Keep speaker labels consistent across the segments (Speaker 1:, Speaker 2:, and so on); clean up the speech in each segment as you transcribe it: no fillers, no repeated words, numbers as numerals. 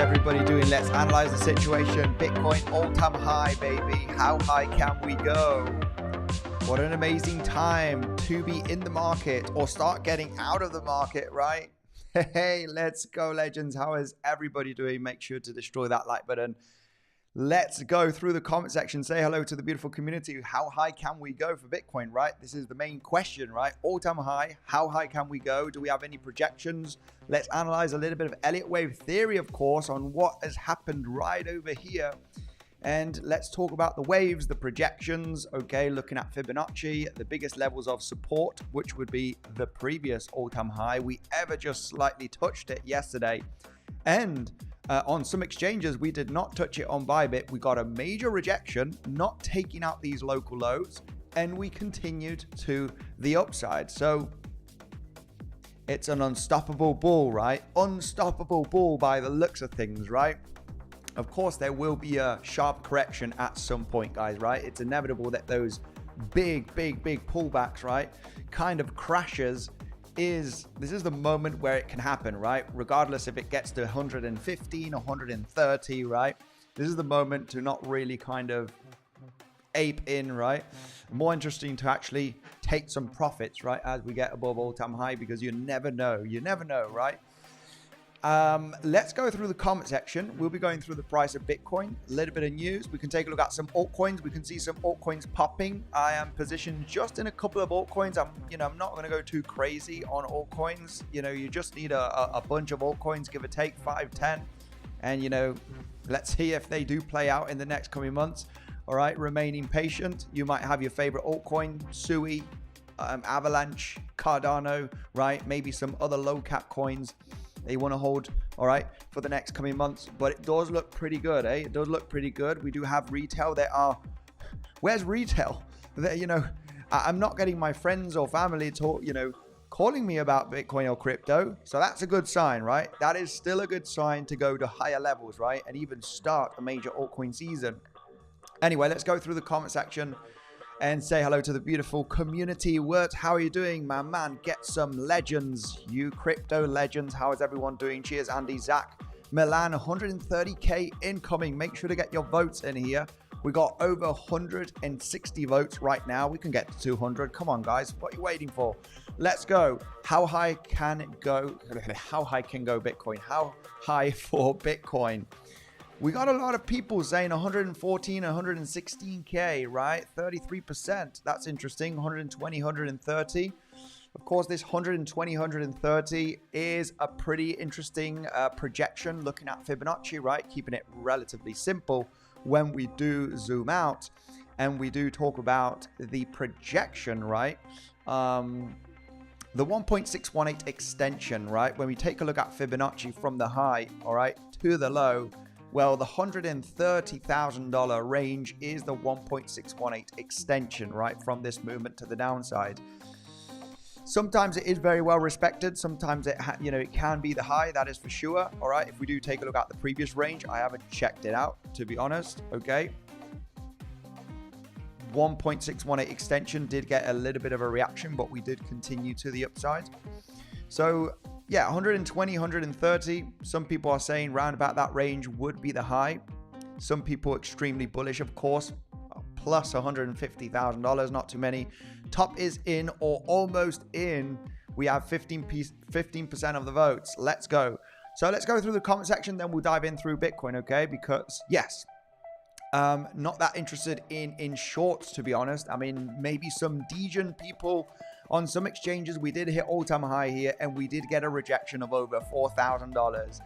Speaker 1: everybody doing? Let's analyze the situation. Bitcoin all-time high, baby. How high can we go? What an amazing time to be in the market or start getting out of the market, right? Hey, let's go, legends. How is everybody doing? Make sure to destroy that like button. Let's go through the comment section. Say hello to the beautiful community. How high can we go for Bitcoin, right? This is the main question, right? All-time high. How high can we go? Do we have any projections? Let's analyze a little bit of Elliott wave theory, of course, on what has happened right over here. And let's talk about the waves, the projections, okay, looking at Fibonacci, the biggest levels of support, which would be the previous all-time high. We ever just slightly touched it yesterday. And on some exchanges, we did not touch it on Bybit. We got a major rejection, not taking out these local lows, and we continued to the upside. So it's an unstoppable bull, right? Unstoppable bull by the looks of things, right? Of course, there will be a sharp correction at some point, guys, right? It's inevitable that those big pullbacks, right, kind of crashes. This is the moment where it can happen, right? Regardless if it gets to 115, 130, right? This is the moment to not really kind of ape in, right? More interesting to actually take some profits, right, as we get above all-time high, because you never know, right? Let's go through the comment section. We'll be going through the price of Bitcoin, a little bit of news. We can take a look at some altcoins. We can see some altcoins popping. I am positioned just in a couple of altcoins. I'm not going to go too crazy on altcoins. You just need a bunch of altcoins, give or take 5, 10. And, let's see if they do play out in the next coming months. All right, remaining patient. You might have your favorite altcoin, 𝗬cie, Avalanche, Cardano, right? Maybe some other low cap coins they want to hold, all right, for the next coming months. But it does look pretty good, eh? It does look pretty good. We do have retail. Where's retail? I'm not getting my friends or family calling me about Bitcoin or crypto. So that's a good sign, right? That is still a good sign to go to higher levels, right? And even start a major altcoin season. Anyway, let's go through the comment section and say hello to the beautiful community. Wirt, how are you doing, my man? Get some legends, you crypto legends. How is everyone doing? Cheers, Andy, Zach, Milan, 130K incoming. Make sure to get your votes in here. We got over 160 votes right now. We can get to 200. Come on, guys. What are you waiting for? Let's go. How high can it go? How high can go Bitcoin? How high for Bitcoin? We got a lot of people saying 114, 116K, right? 33%. That's interesting. 120, 130. Of course, this 120, 130 is a pretty interesting projection looking at Fibonacci, right? Keeping it relatively simple when we do zoom out and we do talk about the projection, right? The 1.618 extension, right? When we take a look at Fibonacci from the high, all right, to the low, well, the $130,000 range is the 1.618 extension, right, from this movement to the downside. Sometimes it is very well respected. Sometimes it can be the high, that is for sure. All right, if we do take a look at the previous range, I haven't checked it out, to be honest. Okay, 1.618 extension did get a little bit of a reaction, but we did continue to the upside. So yeah, 120, 130. Some people are saying round about that range would be the high. Some people extremely bullish, of course, plus $150,000, not too many. Top is in or almost in. We have 15% of the votes. Let's go. So let's go through the comment section, then we'll dive in through Bitcoin, okay? Because yes, not that interested in shorts, to be honest. I mean, maybe some degen people. On some exchanges, we did hit all-time high here, and we did get a rejection of over $4,000.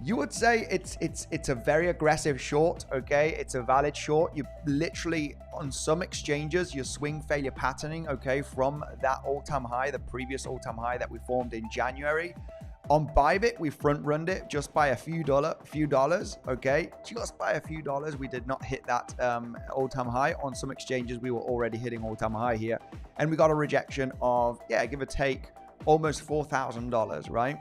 Speaker 1: You would say it's a very aggressive short, okay? It's a valid short. You literally, on some exchanges, your swing failure patterning, okay, from that all-time high, the previous all-time high that we formed in January. On Bybit, we front-runned it just by a few dollars, okay? Just by a few dollars. We did not hit that all-time high. On some exchanges, we were already hitting all-time high here. And we got a rejection of, yeah, give or take, almost $4,000, right?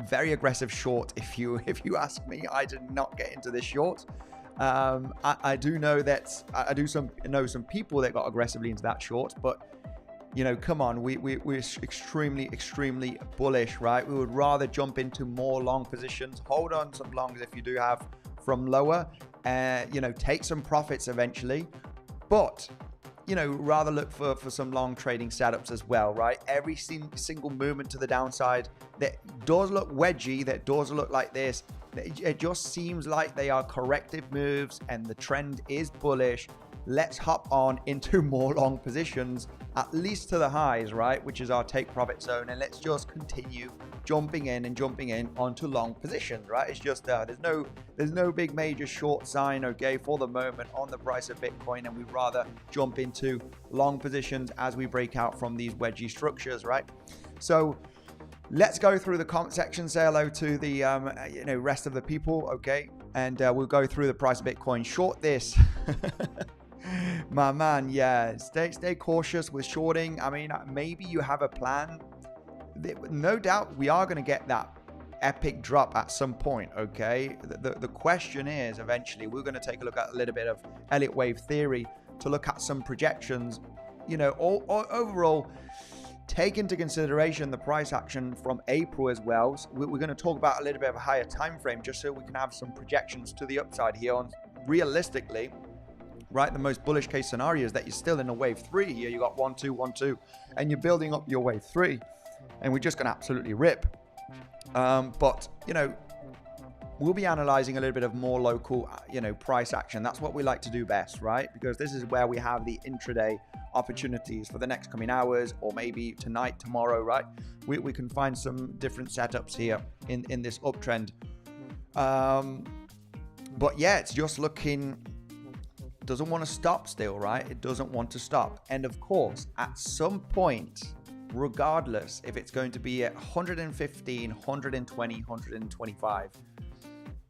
Speaker 1: Very aggressive short, if you ask me. I did not get into this short. I do know that, I know some people that got aggressively into that short, but come on, we're extremely bullish, right? We would rather jump into more long positions, hold on some longs if you do have from lower, take some profits eventually, but rather look for some long trading setups as well, right? Every single movement to the downside that does look wedgy, that does look like this, it just seems like they are corrective moves and the trend is bullish. Let's hop on into more long positions, at least to the highs, right? Which is our take profit zone. And let's just continue jumping in onto long positions, right? It's just, there's no big major short sign, okay, for the moment on the price of Bitcoin. And we'd rather jump into long positions as we break out from these wedgie structures, right? So let's go through the comment section, say hello to the, rest of the people, okay? And we'll go through the price of Bitcoin. Short this. My man, yeah, stay cautious with shorting. I mean, maybe you have a plan. No doubt we are going to get that epic drop at some point, okay? The question is, eventually, we're going to take a look at a little bit of Elliott wave theory to look at some projections. Overall, take into consideration the price action from April as well. So we're going to talk about a little bit of a higher time frame just so we can have some projections to the upside here on realistically. Right, the most bullish case scenario is that you're still in a wave 3 here. You got 1 2 1 2 and you're building up your wave 3, and we're just going to absolutely rip. But, you know, we'll be analyzing a little bit of more local, you know, price action. That's what we like to do best, right? Because this is where we have the intraday opportunities for the next coming hours, or maybe tonight, tomorrow, right? We can find some different setups here in this uptrend. But yeah, it's just looking, doesn't want to stop still, right? It doesn't want to stop. And of course, at some point, regardless if it's going to be at 115, 120, 125,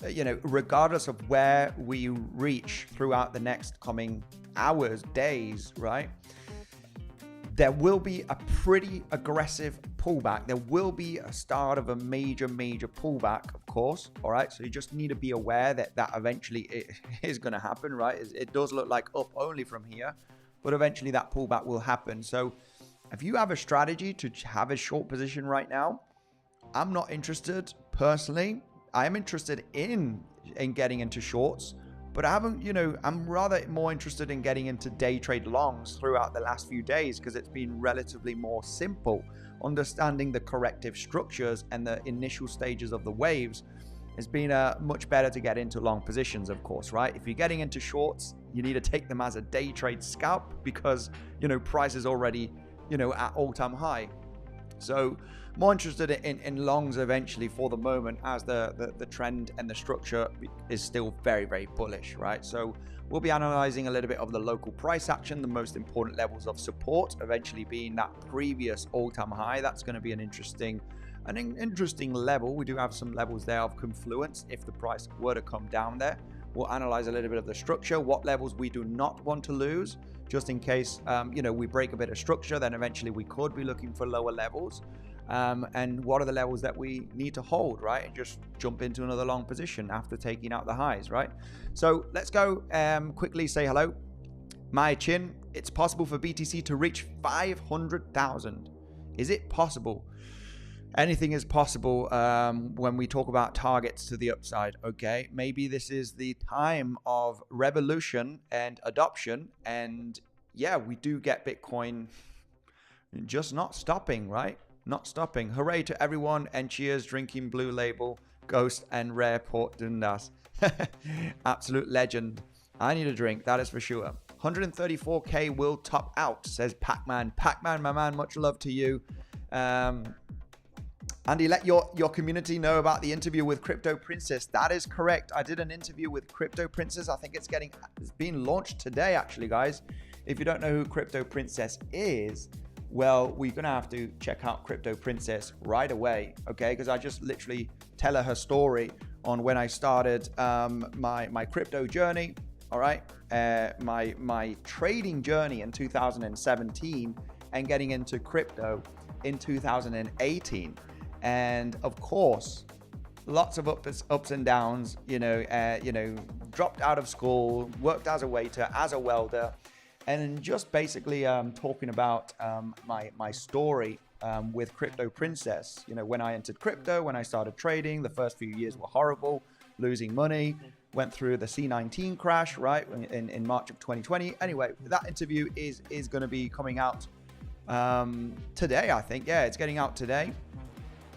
Speaker 1: you know, regardless of where we reach throughout the next coming hours, days, right? There will be a pretty aggressive pullback. There will be a start of a major pullback, of course. All right. So you just need to be aware that eventually it is going to happen, right? It does look like up only from here, but eventually that pullback will happen. So if you have a strategy to have a short position right now, I'm not interested personally. I am interested in getting into shorts, but I haven't, you know, I'm rather more interested in getting into day trade longs throughout the last few days, because it's been relatively more simple. Understanding the corrective structures and the initial stages of the waves has been much better to get into long positions, of course, right? If you're getting into shorts, you need to take them as a day trade scalp, because, you know, price is already, you know, at all-time high. So more interested in longs eventually for the moment, as the trend and the structure is still very bullish, right? So we'll be analyzing a little bit of the local price action, the most important levels of support eventually being that previous all-time high. That's going to be an interesting level. We do have some levels there of confluence if the price were to come down there. We'll analyze a little bit of the structure, what levels we do not want to lose, just in case, you know, we break a bit of structure, then eventually we could be looking for lower levels. And what are the levels that we need to hold, right? And just jump into another long position after taking out the highs, right? So let's go quickly say hello. 𝗲𝗊, it's possible for BTC to reach 500,000. Is it possible? Anything is possible when we talk about targets to the upside, okay? Maybe this is the time of revolution and adoption. And yeah, we do get Bitcoin just not stopping, right? Not stopping. Hooray to everyone, and cheers drinking Blue Label, Ghost and Rare Port Dundas. Absolute legend. I need a drink, that is for sure. 134K will top out, says Pac-Man. Pac-Man, my man, much love to you. Andy, let your community know about the interview with Crypto Princess. That is correct. I did an interview with Crypto Princess. I think it's being launched today, actually, guys. If you don't know who Crypto Princess is, well, we're going to have to check out Crypto Princess right away, okay? Because I just literally tell her story on when I started my crypto journey, all right? My trading journey in 2017 and getting into crypto in 2018. And of course, lots of ups and downs, you know, dropped out of school, worked as a waiter, as a welder, and just basically talking about my story with Crypto Princess. You know, when I entered crypto, when I started trading, the first few years were horrible, losing money, went through the C19 crash, right, in March of 2020. Anyway, that interview is going to be coming out today, I think. Yeah, it's getting out today.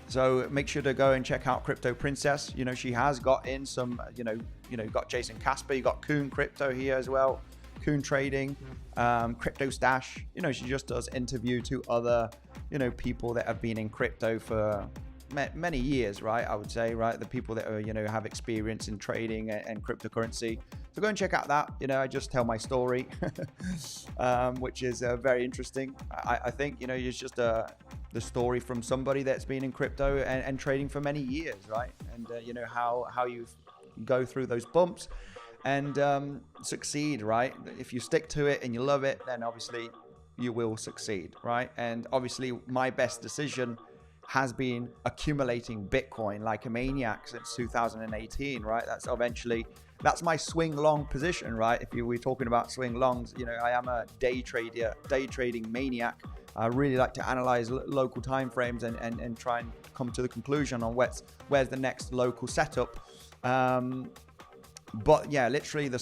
Speaker 1: So make sure to go and check out Crypto Princess. You know, she has got in some, you know, got Jason Casper, you got Coon Crypto here as well, Coon Trading, Crypto Stash. You know, she just does interview to other, you know, people that have been in crypto for many years, right? I would say, right? The people that are, you know, have experience in trading and cryptocurrency. So go and check out that. You know, I just tell my story, which is very interesting. I think, you know, it's just the story from somebody that's been in crypto and trading for many years, right? And you know, how you go through those bumps and succeed, right? If you stick to it and you love it, then obviously you will succeed, right? And obviously my best decision has been accumulating Bitcoin like a maniac since 2018, right? That's my swing long position, right? If we're talking about swing longs, you know, I am a day trading maniac. I really like to analyze local time frames and try and come to the conclusion on where's the next local setup. But yeah, literally the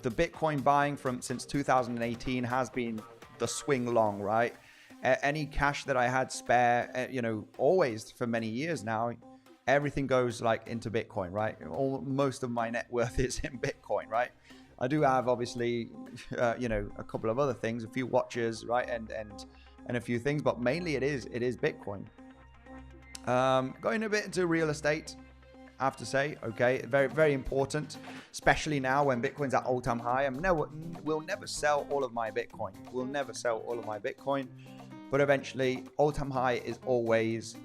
Speaker 1: Bitcoin buying since 2018 has been the swing long, right? Any cash that I had spare, you know, always for many years now, everything goes like into Bitcoin, right? Most of my net worth is in Bitcoin, right? I do have obviously, you know, a couple of other things, a few watches, right, and a few things, but mainly it is Bitcoin. Going a bit into real estate, I have to say, okay, very, very important, especially now when Bitcoin's at all-time high. We'll never sell all of my Bitcoin. We'll never sell all of my Bitcoin, but eventually all-time high is always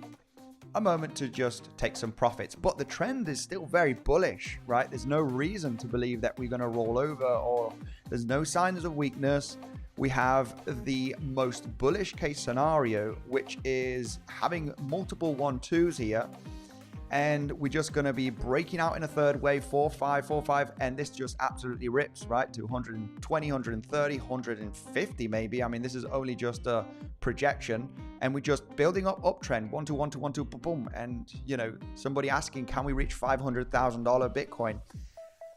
Speaker 1: a moment to just take some profits. But the trend is still very bullish, right? There's no reason to believe that we're going to roll over, or there's no signs of weakness. We have the most bullish case scenario, which is having multiple 1-2s here. And we're just going to be breaking out in a third wave, 4-5, and this just absolutely rips, right, to 120, 130, 150 maybe. I mean, this is only just a projection, and we're just building up uptrend, 1-2, 1-2, 1-2, boom, boom. And, you know, somebody asking, can we reach $500,000 Bitcoin?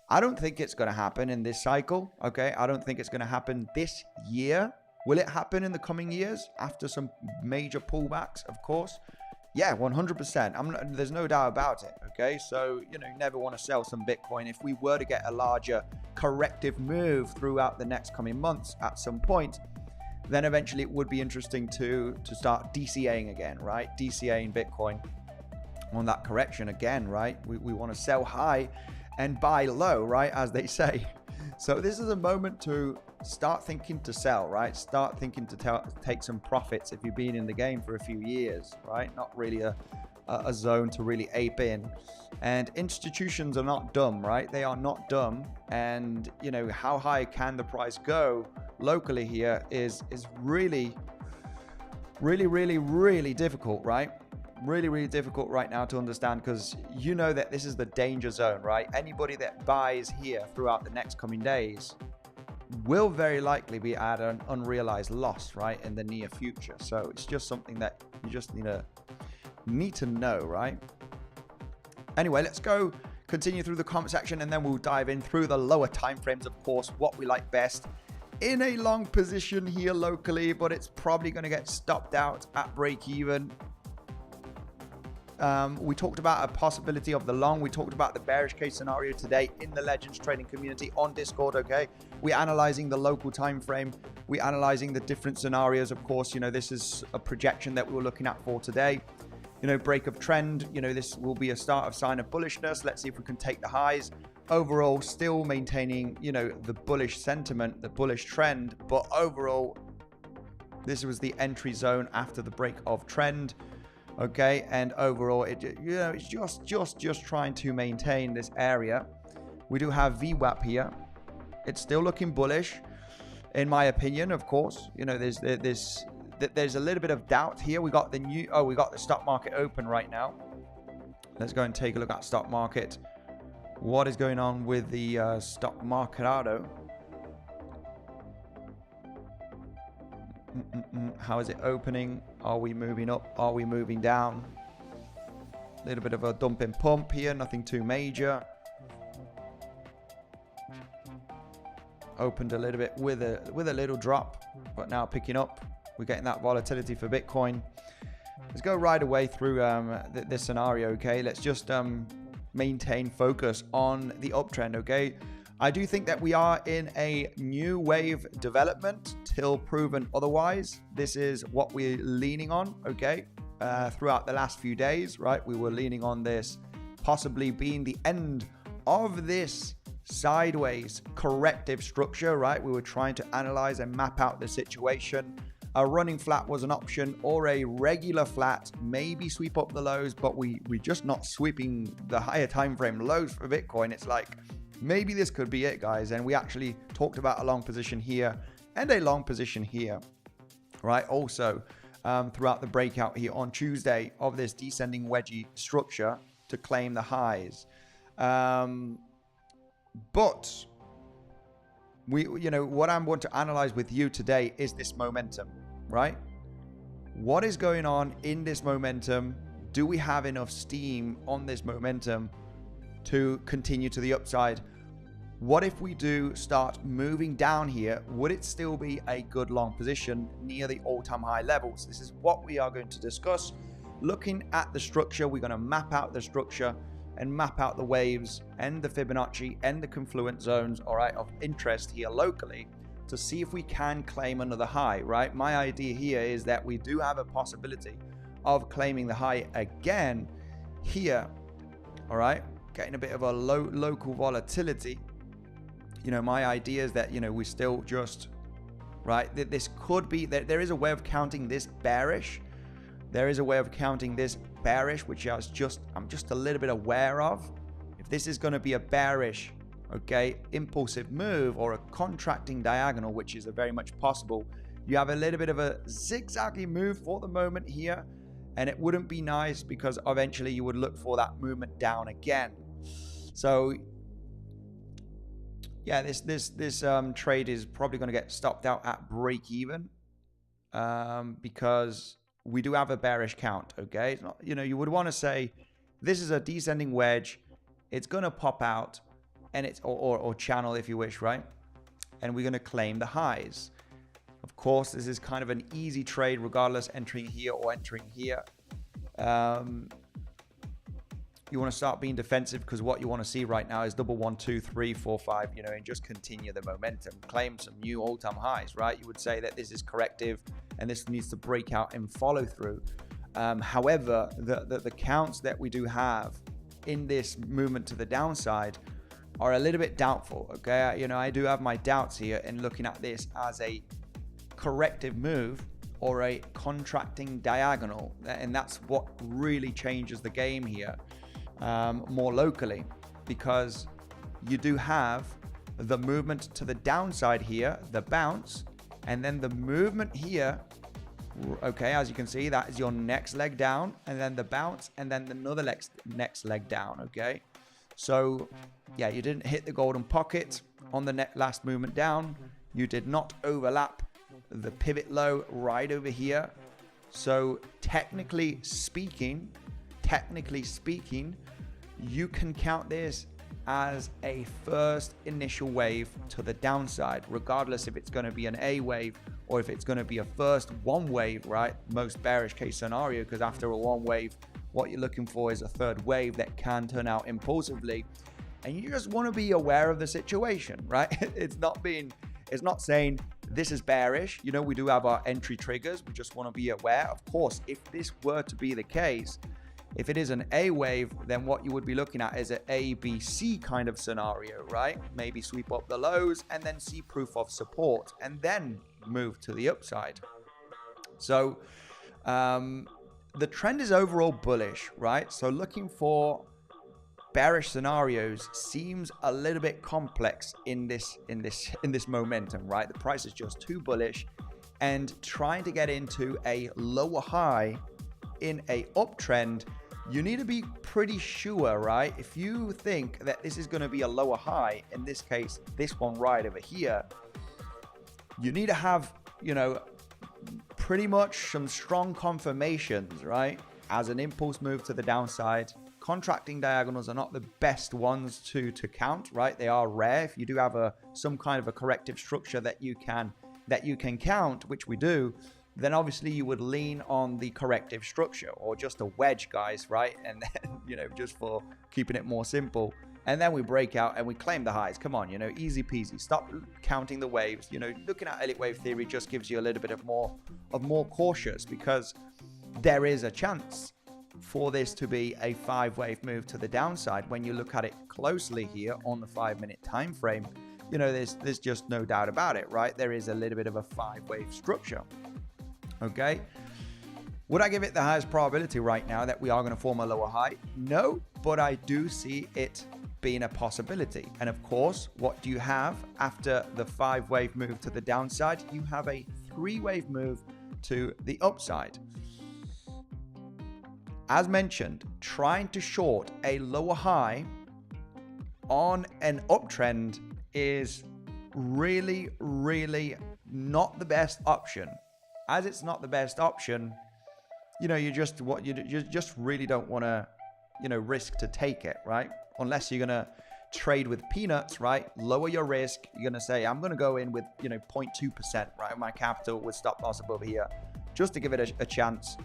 Speaker 1: I don't think it's going to happen in this cycle, okay? I don't think it's going to happen this year. Will it happen in the coming years after some major pullbacks? Of course. Yeah, 100%. There's no doubt about it, okay? So, you know, you never want to sell some Bitcoin. If we were to get a larger corrective move throughout the next coming months at some point, then eventually it would be interesting to start DCAing again, right? DCAing Bitcoin on that correction again, right? We want to sell high and buy low, right? As they say. So this is a moment to start thinking to sell, right? Start thinking to take some profits if you've been in the game for a few years, right? Not really a zone to really ape in. And institutions are not dumb, right? They are not dumb. And, you know, how high can the price go locally here is really, really, really, really difficult, right? Really, really difficult right now to understand, because you know that this is the danger zone, right? Anybody that buys here throughout the next coming days will very likely be at an unrealized loss, right, in the near future. So it's just something that you just need to know, right? Anyway, let's go continue through the comment section, and then we'll dive in through the lower time frames, of course, what we like best in a long position here locally, but it's probably going to get stopped out at break even. We talked about a possibility of the long. We talked about the bearish case scenario today in the Legends trading community on Discord, okay? We're analyzing the local time frame. We're analyzing the different scenarios, of course. You know, this is a projection that we were looking at for today. You know, break of trend. You know, this will be a start of sign of bullishness. Let's see if we can take the highs. Overall, still maintaining, you know, the bullish sentiment, the bullish trend. But overall, this was the entry zone after the break of trend. Okay, and overall, it's just trying to maintain this area. We do have VWAP here. It's still looking bullish, in my opinion. Of course, you know, there's a little bit of doubt here. We got the stock market open right now. Let's go and take a look at stock market. What is going on with the stock markerado? How is it opening? Are we moving up? Are we moving down? A little bit of a dump and pump here, nothing too major. Opened a little bit with a little drop, but now picking up. We're getting that volatility for Bitcoin. Let's go right away through this scenario, okay? Let's just maintain focus on the uptrend, okay? I do think that we are in a new wave development till proven otherwise. This is what we're leaning on, okay? Throughout the last few days, right? We were leaning on this possibly being the end of this sideways corrective structure, right? We were trying to analyze and map out the situation. A running flat was an option, or a regular flat, maybe sweep up the lows, but we're just not sweeping the higher time frame lows for Bitcoin. It's like, maybe this could be it, guys. And we actually talked about a long position here and a long position here, right? Also, throughout the breakout here on Tuesday of this descending wedgie structure to claim the highs. But what I want to analyze with you today is this momentum, right? What is going on in this momentum? Do we have enough steam on this momentum to continue to the upside? What if we do start moving down here? Would it still be a good long position near the all-time high levels? This is what we are going to discuss. Looking at the structure, we're going to map out the structure and map out the waves and the Fibonacci and the confluent zones, all right, of interest here locally to see if we can claim another high, right? My idea here is that we do have a possibility of claiming the high again here, all right? Getting a bit of a local volatility. You know, my idea is that, you know, we still just, right, that this could be, there is a way of counting this bearish. There is a way of counting this bearish, which I'm just a little bit aware of. If this is going to be a bearish, okay, impulsive move or a contracting diagonal, which is a very much possible, you have a little bit of a zigzaggy move for the moment here, and it wouldn't be nice because eventually you would look for that movement down again. So yeah, this trade is probably going to get stopped out at break even because we do have a bearish count. Okay, it's not, you know, you would want to say this is a descending wedge, it's going to pop out, and it's or channel if you wish, right? And we're going to claim the highs. Of course, this is kind of an easy trade regardless, entering here or entering here. You want to start being defensive because what you want to see right now is double 1, 2, 3, 4, 5, you know, and just continue the momentum, claim some new all-time highs, right? You would say that this is corrective and this needs to break out and follow through. However, the counts that we do have in this movement to the downside are a little bit doubtful, okay? You know, I do have my doubts here in looking at this as a corrective move or a contracting diagonal, and that's what really changes the game here. More locally, because you do have the movement to the downside here, the bounce, and then the movement here. Okay, as you can see, that is your next leg down, and then the bounce, and then another next leg down. Okay, so yeah, you didn't hit the golden pocket on the last movement down. You did not overlap the pivot low right over here. So technically speaking, you can count this as a first initial wave to the downside, regardless if it's going to be an A wave or if it's going to be a first one wave, right? Most bearish case scenario, because after a one wave, what you're looking for is a third wave that can turn out impulsively. And you just want to be aware of the situation, right? It's not saying this is bearish. You know, we do have our entry triggers. We just want to be aware. Of course, if this were to be the case, if it is an A wave, then what you would be looking at is an ABC kind of scenario, right? Maybe sweep up the lows and then see proof of support and then move to the upside. So the trend is overall bullish, right? So looking for bearish scenarios seems a little bit complex in this momentum, right? The price is just too bullish, and trying to get into a lower high in a uptrend, you need to be pretty sure, right? If you think that this is going to be a lower high, in this case, this one right over here, you need to have, you know, pretty much some strong confirmations, right? As an impulse move to the downside. Contracting diagonals are not the best ones to count, right? They are rare. If you do have some kind of a corrective structure that you can count, which we do, then obviously you would lean on the corrective structure or just a wedge, guys, right? And then, you know, just for keeping it more simple. And then we break out and we claim the highs. Come on, you know, easy peasy. Stop counting the waves. You know, looking at elite wave theory just gives you a little bit of more cautious, because there is a chance for this to be a 5-wave move to the downside. When you look at it closely here on the 5-minute time frame, you know, there's just no doubt about it, right? There is a little bit of a 5-wave structure. Okay, would I give it the highest probability right now that we are going to form a lower high? No, but I do see it being a possibility. And of course, what do you have after the 5-wave move to the downside? You have a 3-wave move to the upside. As mentioned, trying to short a lower high on an uptrend is really, really not the best option. As it's not the best option, you know, you just really don't want to, you know, risk to take it, right? Unless you're gonna trade with peanuts, right? Lower your risk. You're going to say, I'm going to go in with, 0.2%, right, of my capital with stop loss above here, just to give it a chance.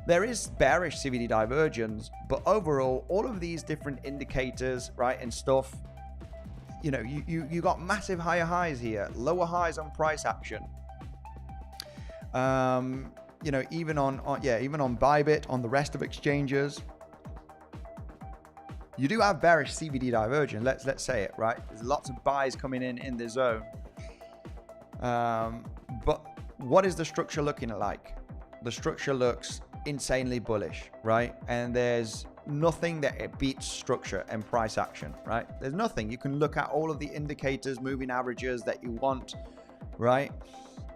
Speaker 1: There is bearish CVD divergence, but overall, all of these different indicators, right, and stuff, you got massive higher highs here, lower highs on price action. Even on Bybit, on the rest of exchanges, you do have bearish CVD divergence. Let's say it, right? There's lots of buys coming in the zone. But what is the structure looking like? The structure looks insanely bullish, right? And there's nothing that it beats structure and price action, right? There's nothing. You can look at all of the indicators, moving averages that you want, right?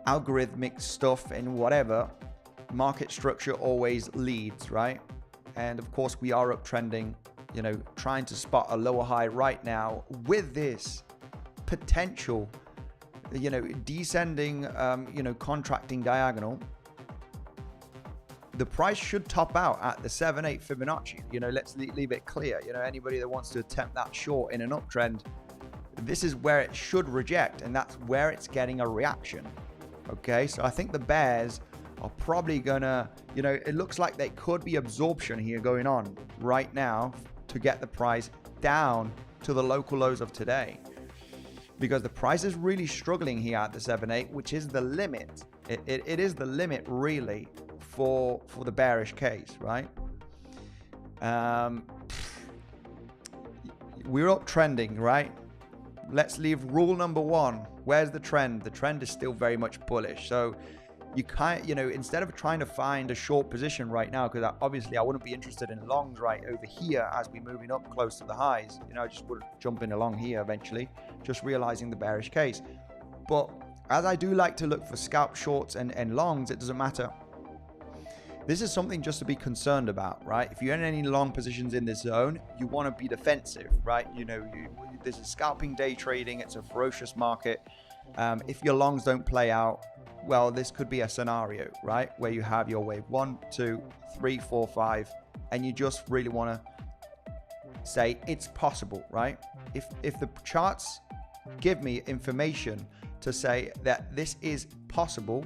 Speaker 1: Algorithmic stuff and whatever. Market structure always leads, right? And of course we are uptrending, trying to spot a lower high right now with this potential, descending, contracting diagonal. The price should top out at the 7/8 Fibonacci. Let's leave it clear. Anybody that wants to attempt that short in an uptrend, this is where it should reject, and that's where it's getting a reaction. Okay, so I think the bears are probably gonna, it looks like there could be absorption here going on right now to get the price down to the local lows of today, because the price is really struggling here at the 7/8, which is the limit. It is the limit really for the bearish case, right? We're uptrending, right? Let's leave rule number one. Where's the trend? The trend is still very much bullish. So you can't, instead of trying to find a short position right now, because obviously I wouldn't be interested in longs right over here as we're moving up close to the highs. I just would jump in along here eventually, just realizing the bearish case. But as I do like to look for scalp shorts and longs, it doesn't matter. This is something just to be concerned about, right? If you're in any long positions in this zone, you want to be defensive, right? This is scalping day trading. It's a ferocious market. If your longs don't play out, well, this could be a scenario, right? Where you have your wave 1, 2, 3, 4, 5, and you just really want to say it's possible, right? If the charts give me information to say that this is possible,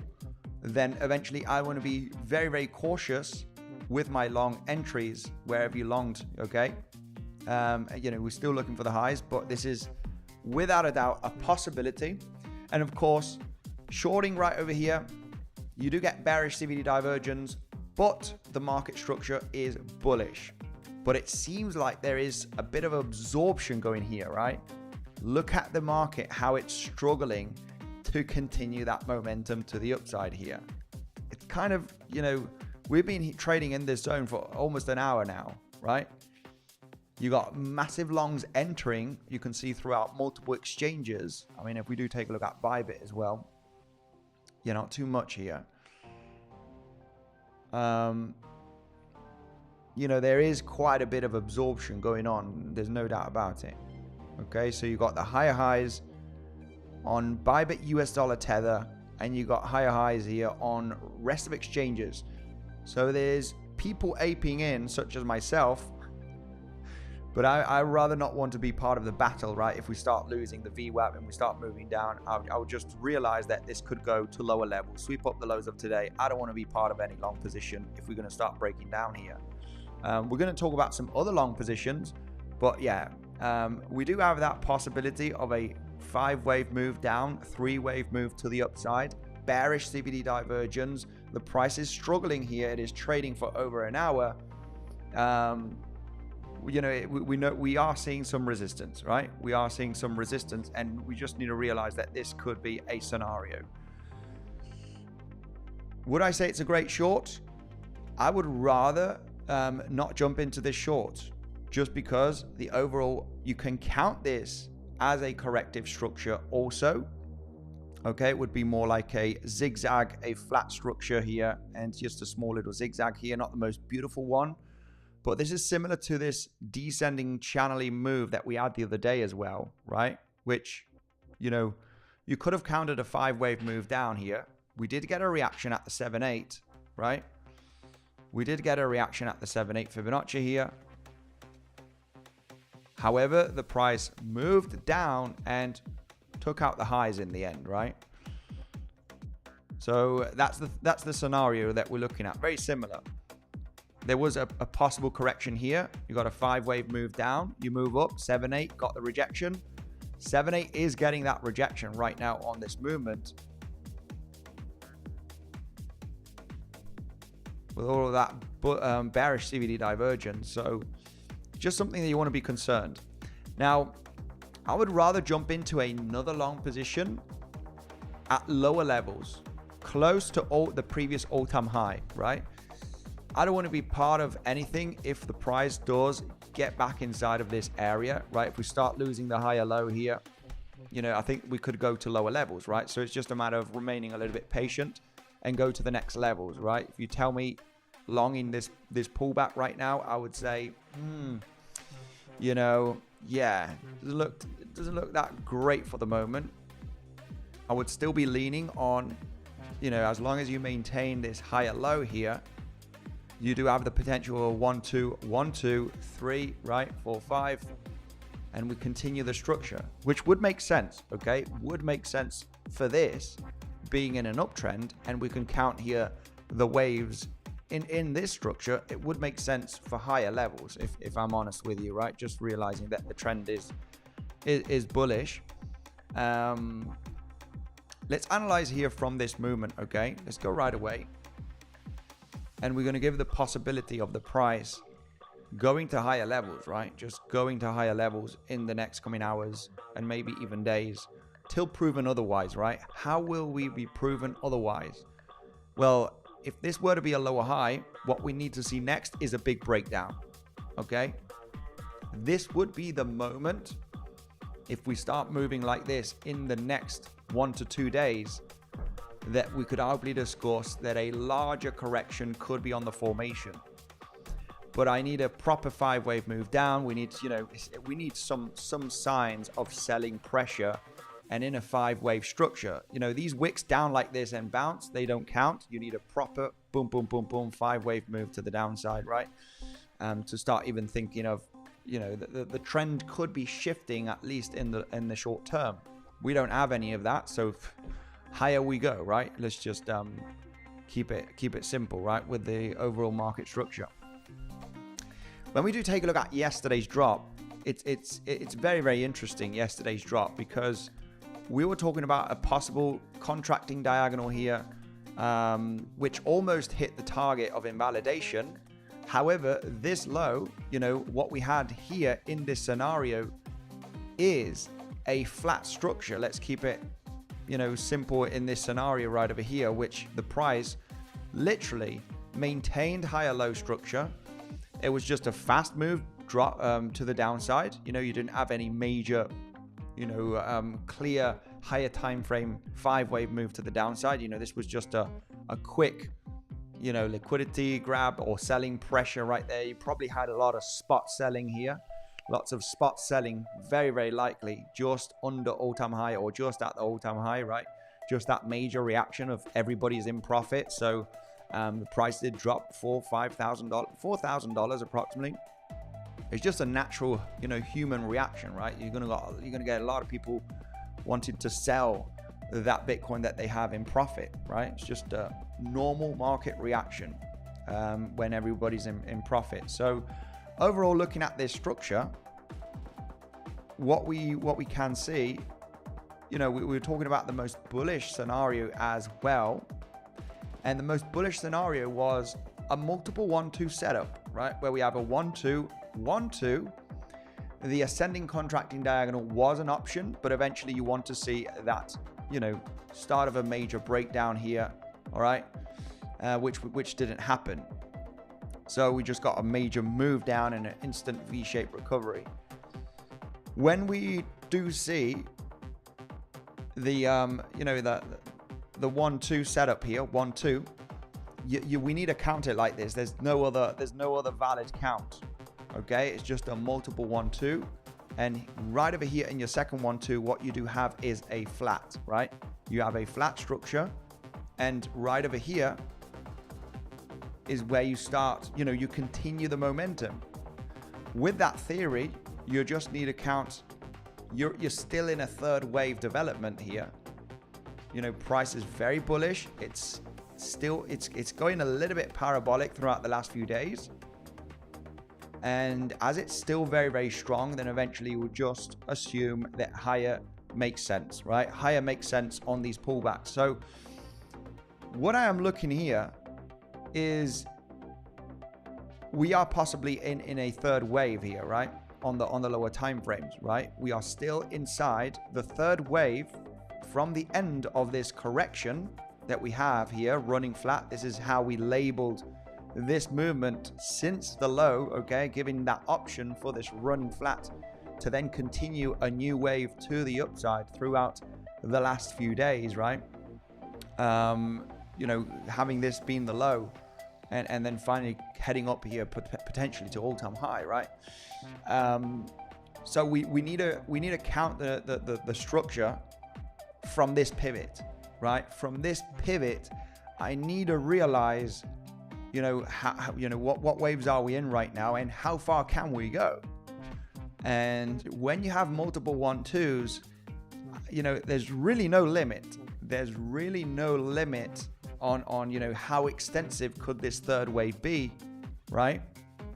Speaker 1: then eventually I want to be very, very cautious with my long entries wherever you longed, okay? We're still looking for the highs, but this is without a doubt a possibility. And of course, shorting right over here, you do get bearish CVD divergence, but the market structure is bullish. But it seems like there is a bit of absorption going here, right? Look at the market, how it's struggling to continue that momentum to the upside here. It's kind of, we've been trading in this zone for almost an hour now, right? You got massive longs entering. You can see throughout multiple exchanges. I mean, if we do take a look at Bybit as well, not too much here. There is quite a bit of absorption going on. There's no doubt about it. Okay, so you got the higher highs on Bybit US dollar tether, and you got higher highs here on rest of exchanges. So there's people aping in, such as myself, but I rather not want to be part of the battle, right? If we start losing the VWAP and we start moving down, I would just realize that this could go to lower levels, sweep up the lows of today. I don't want to be part of any long position if we're going to start breaking down here. We're going to talk about some other long positions, but yeah, we do have that possibility of a 5-wave move down, 3-wave move to the upside, bearish CVD divergence. The price is struggling here. It is trading for over an hour. We know we are seeing some resistance, right? We are seeing some resistance, and we just need to realize that this could be a scenario. Would I say it's a great short? I would rather not jump into this short, just because the overall, you can count this as a corrective structure also. Okay, it would be more like a zigzag, a flat structure here, and just a small little zigzag here, not the most beautiful one. But this is similar to this descending channel-y move that we had the other day as well, right? Which, you could have counted a 5-wave move down here. We did get a reaction at the 7/8, right? We did get a reaction at the 7/8 Fibonacci here. However, the price moved down and took out the highs in the end, right? So that's the scenario that we're looking at. Very similar. There was a possible correction here. You got a 5-wave move down. You move up. 7-8 got the rejection. 7-8 is getting that rejection right now on this movement. With all of that bearish CVD divergence. So just something that you want to be concerned. Now, I would rather jump into another long position at lower levels, close to the previous all-time high, right? I don't want to be part of anything if the price does get back inside of this area, right? If we start losing the higher low here, you know, I think we could go to lower levels, right? So it's just a matter of remaining a little bit patient and go to the next levels, right? If you tell me long in this pullback right now, I would say, you know, yeah, it doesn't look that great for the moment. I would still be leaning on, you know, as long as you maintain this higher low here, you do have the potential of 1 2 1 2 3, right, 4 5, and we continue the structure, which would make sense. Okay, would make sense for this being in an uptrend, and we can count here the waves in this structure. It would make sense for higher levels, if I'm honest with you, right? Just realizing that the trend is bullish. Let's analyze here from this movement. Okay, let's go right away, and we're going to give the possibility of the price going to higher levels, right? Just going to higher levels in the next coming hours and maybe even days till proven otherwise, right? How will we be proven otherwise? Well, if this were to be a lower high, what we need to see next is a big breakdown. Okay, this would be the moment. If we start moving like this in the next 1 to 2 days, that we could arguably discuss that a larger correction could be on the formation. But I need a proper 5-wave move down. We need, you know, we need some signs of selling pressure, and in a 5-wave structure, you know, these wicks down like this and bounce, they don't count. You need a proper boom, boom, boom, boom 5-wave move to the downside, right? To start even thinking of, you know, the trend could be shifting, at least in the short term. We don't have any of that, so higher we go, right? Let's just keep it simple, right, with the overall market structure. When we do take a look at yesterday's drop, it's very, very interesting, yesterday's drop, because we were talking about a possible contracting diagonal here, which almost hit the target of invalidation. However, this low, you know, what we had here in this scenario is a flat structure. Let's keep it, you know, simple in this scenario right over here, which the price literally maintained higher low structure. It was just a fast move drop to the downside. You know, you didn't have any major, you know, clear higher time frame 5-wave move to the downside. You know, this was just a quick, you know, liquidity grab or selling pressure right there. You probably had a lot of spot selling here. Lots of spot selling, very, very likely just under all-time high or just at the all-time high, right? Just that major reaction of everybody's in profit. So the price did drop $4,000 approximately. It's just a natural, you know, human reaction, right? You're gonna get a lot of people wanting to sell that Bitcoin that they have in profit, right? It's just a normal market reaction when everybody's in profit. So overall, looking at this structure, what we can see, you know, we were talking about the most bullish scenario as well, and the most bullish scenario was a multiple 1-2 setup, right, where we have a 1-2 1-2. The ascending contracting diagonal was an option, but eventually you want to see that, you know, start of a major breakdown here, all right, which didn't happen. So we just got a major move down and an instant V-shaped recovery. When we do see the you know, the 1-2 setup here, 1-2, we need to count it like this. There's no other valid count. Okay, it's just a multiple 1-2, and right over here in your second 1-2, what you do have is a flat, right? You have a flat structure, and right over here is where you start, you know, you continue the momentum. With that theory, you just need to count. You're still in a third wave development here. You know, price is very bullish. It's going a little bit parabolic throughout the last few days. And as it's still very, very strong, then eventually we'll just assume that higher makes sense, right? Higher makes sense on these pullbacks. So what I am looking here is we are possibly in a third wave here, right? On the lower time frames, right? We are still inside the third wave from the end of this correction that we have here running flat. This is how we labeled this movement since the low, okay, giving that option for this running flat to then continue a new wave to the upside throughout the last few days, right? You know, having this been the low and then finally heading up here potentially to all-time high, right? So we need to count the structure from this pivot, right? From this pivot, I need to realize, you know, what waves are we in right now and how far can we go? And when you have multiple 1-2s, you know, there's really no limit. There's really no limit on you know, how extensive could this third wave be, right?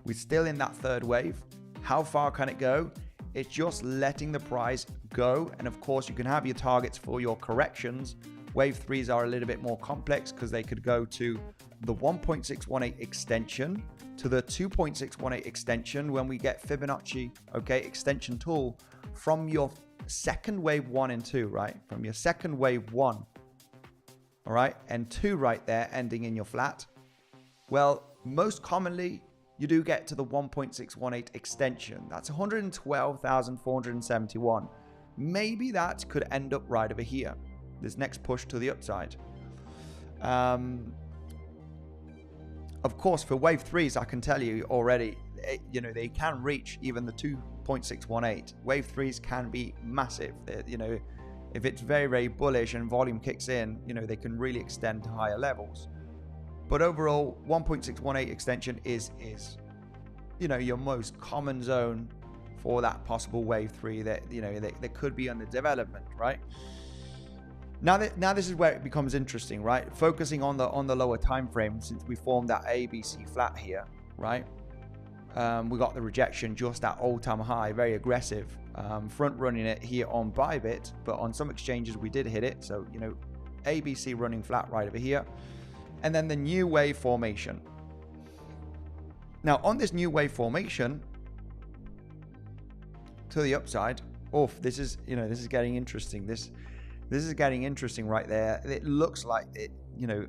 Speaker 1: We're still in that third wave. How far can it go? It's just letting the price go. And of course, you can have your targets for your corrections. Wave 3s are a little bit more complex because they could go to the 1.618 extension, to the 2.618 extension when we get Fibonacci, okay, extension tool from your second wave 1 and 2, right? From your second wave 1, all right, and 2 right there ending in your flat. Well, most commonly, you do get to the 1.618 extension. That's 112,471. Maybe that could end up right over here, this next push to the upside. Of course, for wave 3s, I can tell you already, you know, they can reach even the 2.618. Wave 3s can be massive. You know, if it's very, very bullish and volume kicks in, you know, they can really extend to higher levels. But overall, 1.618 extension is you know, your most common zone for that possible wave 3 that, you know, that could be under development, right? Now this is where it becomes interesting, right? Focusing on the lower time frame, since we formed that ABC flat here, right? We got the rejection just at all-time high, very aggressive, front running it here on Bybit, but on some exchanges we did hit it. So, you know, ABC running flat right over here, and then the new wave formation. Now on this new wave formation to the upside, this is, you know, this is getting interesting. This is getting interesting right there. It looks like it, you know,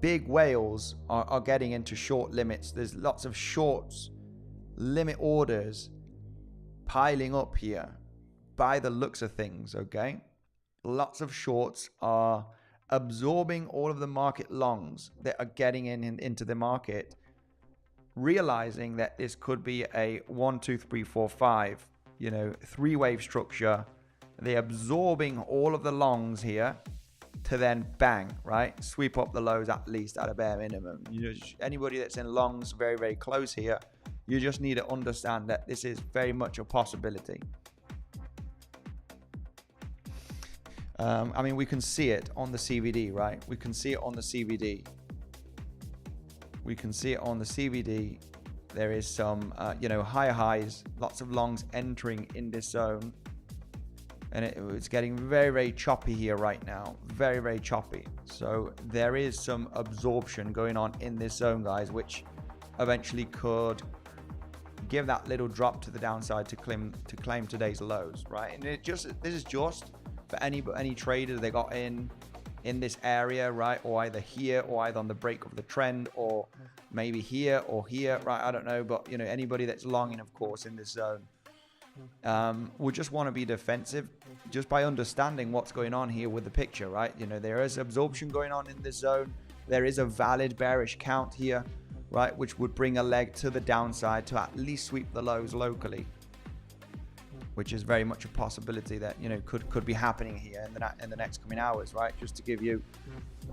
Speaker 1: big whales are getting into short limits. There's lots of shorts, limit orders piling up here by the looks of things, okay? Lots of shorts are absorbing all of the market longs that are getting into the market, realizing that this could be a 1, 2, 3, 4, 5, you know, 3-wave structure. They're absorbing all of the longs here to then bang, right? Sweep up the lows at least at a bare minimum. You know, anybody that's in longs very, very close here, you just need to understand that this is very much a possibility. I mean, we can see it on the CVD, right? We can see it on the CVD. We can see it on the CVD. There is some, you know, higher highs, lots of longs entering in this zone. And it's getting very, very choppy here right now. Very, very choppy. So there is some absorption going on in this zone, guys, which eventually could give that little drop to the downside to claim today's lows, right? And this is just for any trader that got in this area, right? Or either here or either on the break of the trend, or maybe here or here, right? I don't know, but you know, anybody that's longing, of course, in this zone, we just want to be defensive just by understanding what's going on here with the picture, right? You know, there is absorption going on in this zone. There is a valid bearish count here, right, which would bring a leg to the downside to at least sweep the lows locally, which is very much a possibility that, you know, could be happening here in the next coming hours, right? Just to give you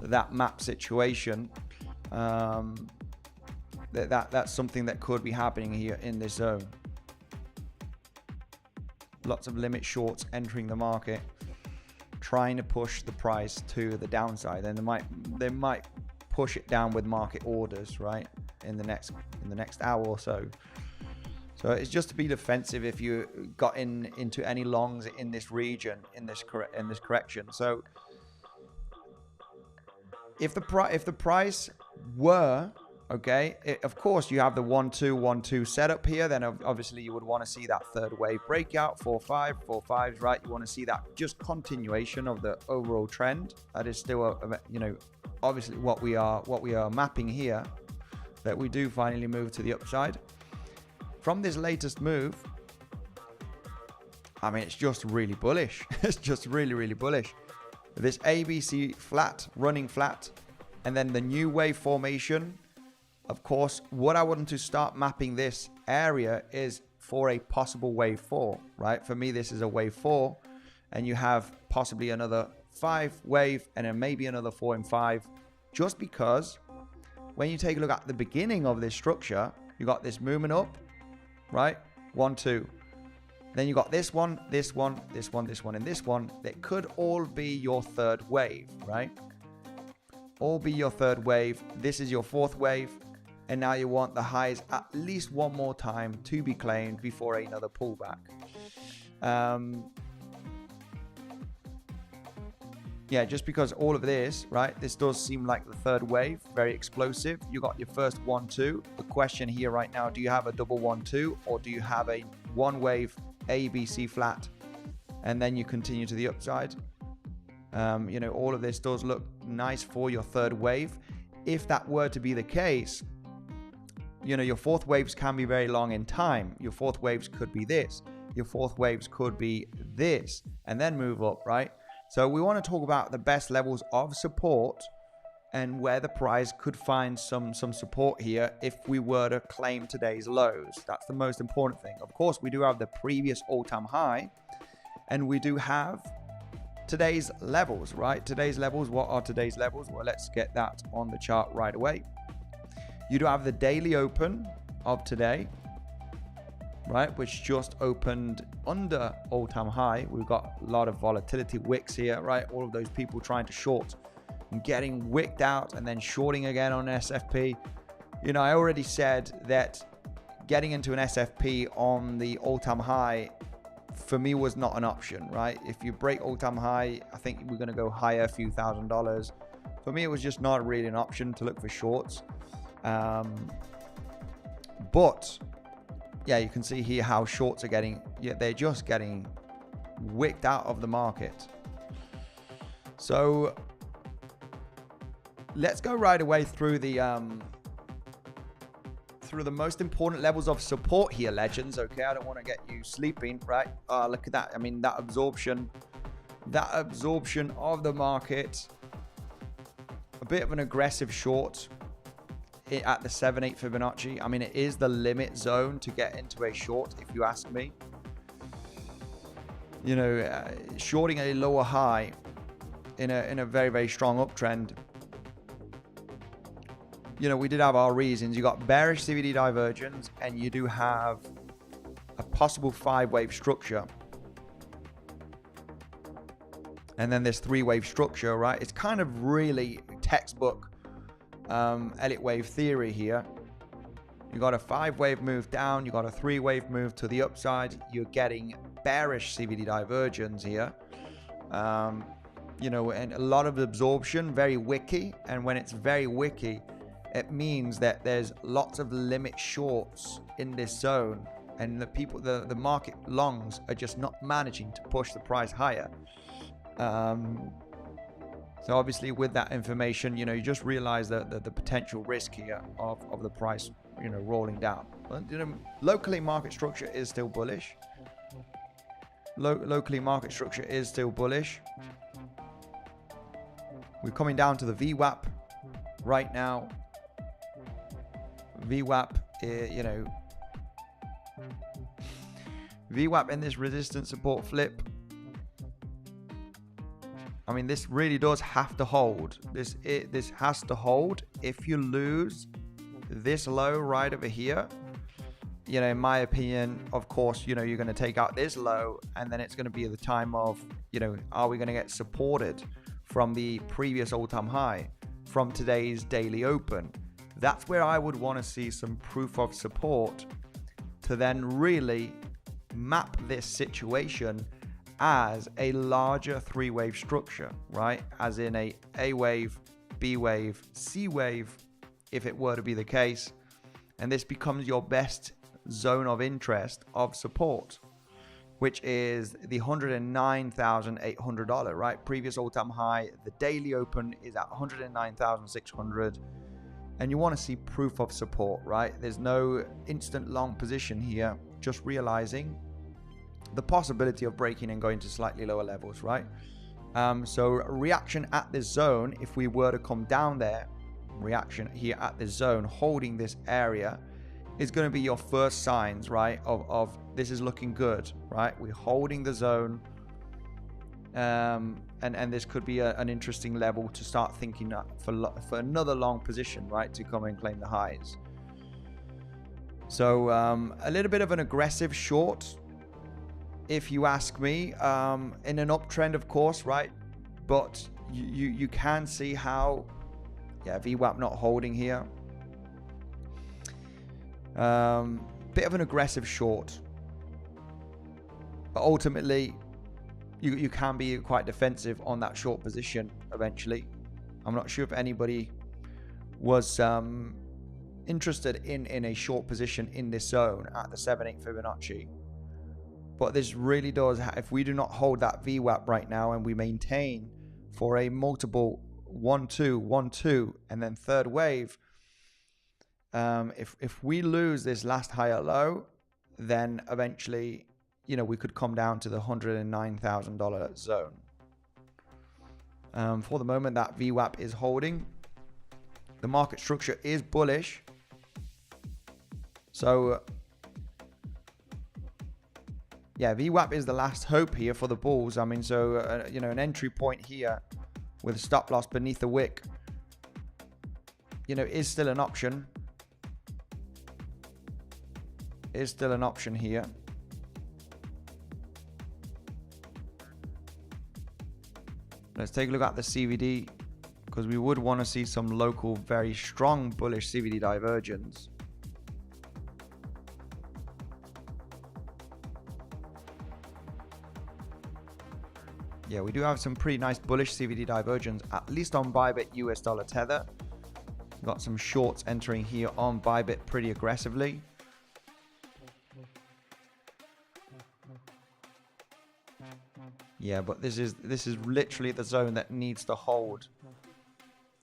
Speaker 1: that map situation, that's something that could be happening here in this zone. lots of limit shorts entering the market, trying to push the price to the downside. Then they might push it down with market orders, right, in the next hour or so. So it's just to be defensive if you got into any longs in this region, in this correction. So if the price were okay, of course you have the 1-2-1-2 setup here, then obviously you would want to see that third wave breakout, 4-5, 4-5s, right? You want to see that just continuation of the overall trend. That is still obviously what we are mapping here, that we do finally move to the upside. From this latest move, I mean, it's just really bullish. It's just really, really bullish. This ABC flat, running flat, and then the new wave formation. Of course, what I want to start mapping this area is for a possible wave 4, right? For me, this is a wave 4, and you have possibly another 5 wave, and then maybe another 4 and 5, just because when you take a look at the beginning of this structure, you got this movement up, right? 1, 2. Then you got this one, this one, this one, this one, and this one. That could all be your third wave, right? All be your third wave. This is your fourth wave. And now you want the highs at least one more time to be claimed before another pullback. Yeah, just because all of this, right? This does seem like the third wave, very explosive. You got your first 1-2. The question here right now, do you have a double 1-2, or do you have a one wave ABC flat and then you continue to the upside? All of this does look nice for your third wave. If that were to be the case, your fourth waves can be very long in time. Your fourth waves could be this. Your fourth waves could be this, and then move up, right? So we want to talk about the best levels of support and where the price could find some support here if we were to claim today's lows. That's the most important thing. Of course, we do have the previous all-time high, and we do have today's levels, right? Today's levels. What are today's levels? Well, let's get that on the chart right away. You do have the daily open of today, right, which just opened under all-time high. We've got a lot of volatility wicks here, right? All of those people trying to short and getting wicked out and then shorting again on SFP. I already said that getting into an SFP on the all-time high for me was not an option, right? If you break all-time high, I think we're going to go higher, a few $1,000s. For me, it was just not really an option to look for shorts. But yeah, you can see here how shorts are getting, they're just getting wicked out of the market. So let's go right away through the most important levels of support here, legends. Okay, I don't want to get you sleeping, right? Look at that. I mean, that absorption of the market, a bit of an aggressive short at the 7-8 Fibonacci. I mean, it is the limit zone to get into a short, if you ask me. Shorting a lower high in a very, very strong uptrend. We did have our reasons. You got bearish CVD divergence, and you do have a possible 5-wave structure. And then this 3-wave structure, right? It's kind of really textbook Elliott wave theory here. You got a 5-wave move down, you got a 3-wave move to the upside. You're getting bearish CVD divergence here. And a lot of absorption, very wicky. And when it's very wicky, it means that there's lots of limit shorts in this zone, and the market longs are just not managing to push the price higher. So obviously with that information, you just realize that the potential risk here of the price, rolling down. But, locally market structure is still bullish. Locally market structure is still bullish. We're coming down to the VWAP right now. VWAP, VWAP in this resistance support flip. I mean, this really does have to hold. This has to hold. If you lose this low right over here, you know, in my opinion, of course, you know, you're going to take out this low, and then it's going to be the time of, you know, are we going to get supported from the previous all-time high from today's daily open? That's where I would want to see some proof of support to then really map this situation as a larger three-wave structure, right? As in A wave, B wave, C wave, if it were to be the case. And this becomes your best zone of interest of support, which is the $109,800, right? Previous all-time high. The daily open is at 109,600. And you want to see proof of support, right? There's no instant long position here, just realizing the possibility of breaking and going to slightly lower levels, right? So reaction at this zone, if we were to come down there, reaction here at this zone, holding this area, is going to be your first signs, right, of this is looking good, right? We're holding the zone, and this could be an interesting level to start thinking for another long position, right, to come and claim the highs. So a little bit of an aggressive short, if you ask me, in an uptrend, of course, right? But you can see how, yeah, VWAP not holding here. Bit of an aggressive short, but ultimately you can be quite defensive on that short position eventually. I'm not sure if anybody was interested in a short position in this zone at the 7/8 Fibonacci. But this really does, if we do not hold that VWAP right now and we maintain for a multiple 1-2, 1-2, and then third wave, if we lose this last higher low, then eventually, you know, we could come down to the $109,000 zone. For the moment, that VWAP is holding. The market structure is bullish. So yeah, VWAP is the last hope here for the bulls. I mean, so, you know, an entry point here with a stop loss beneath the wick, you know, is still an option. Is still an option here. Let's take a look at the CVD, because we would want to see some local, very strong bullish CVD divergence. Yeah, we do have some pretty nice bullish CVD divergence, at least on Bybit US dollar tether. Got some shorts entering here on Bybit pretty aggressively. Yeah, but this is literally the zone that needs to hold.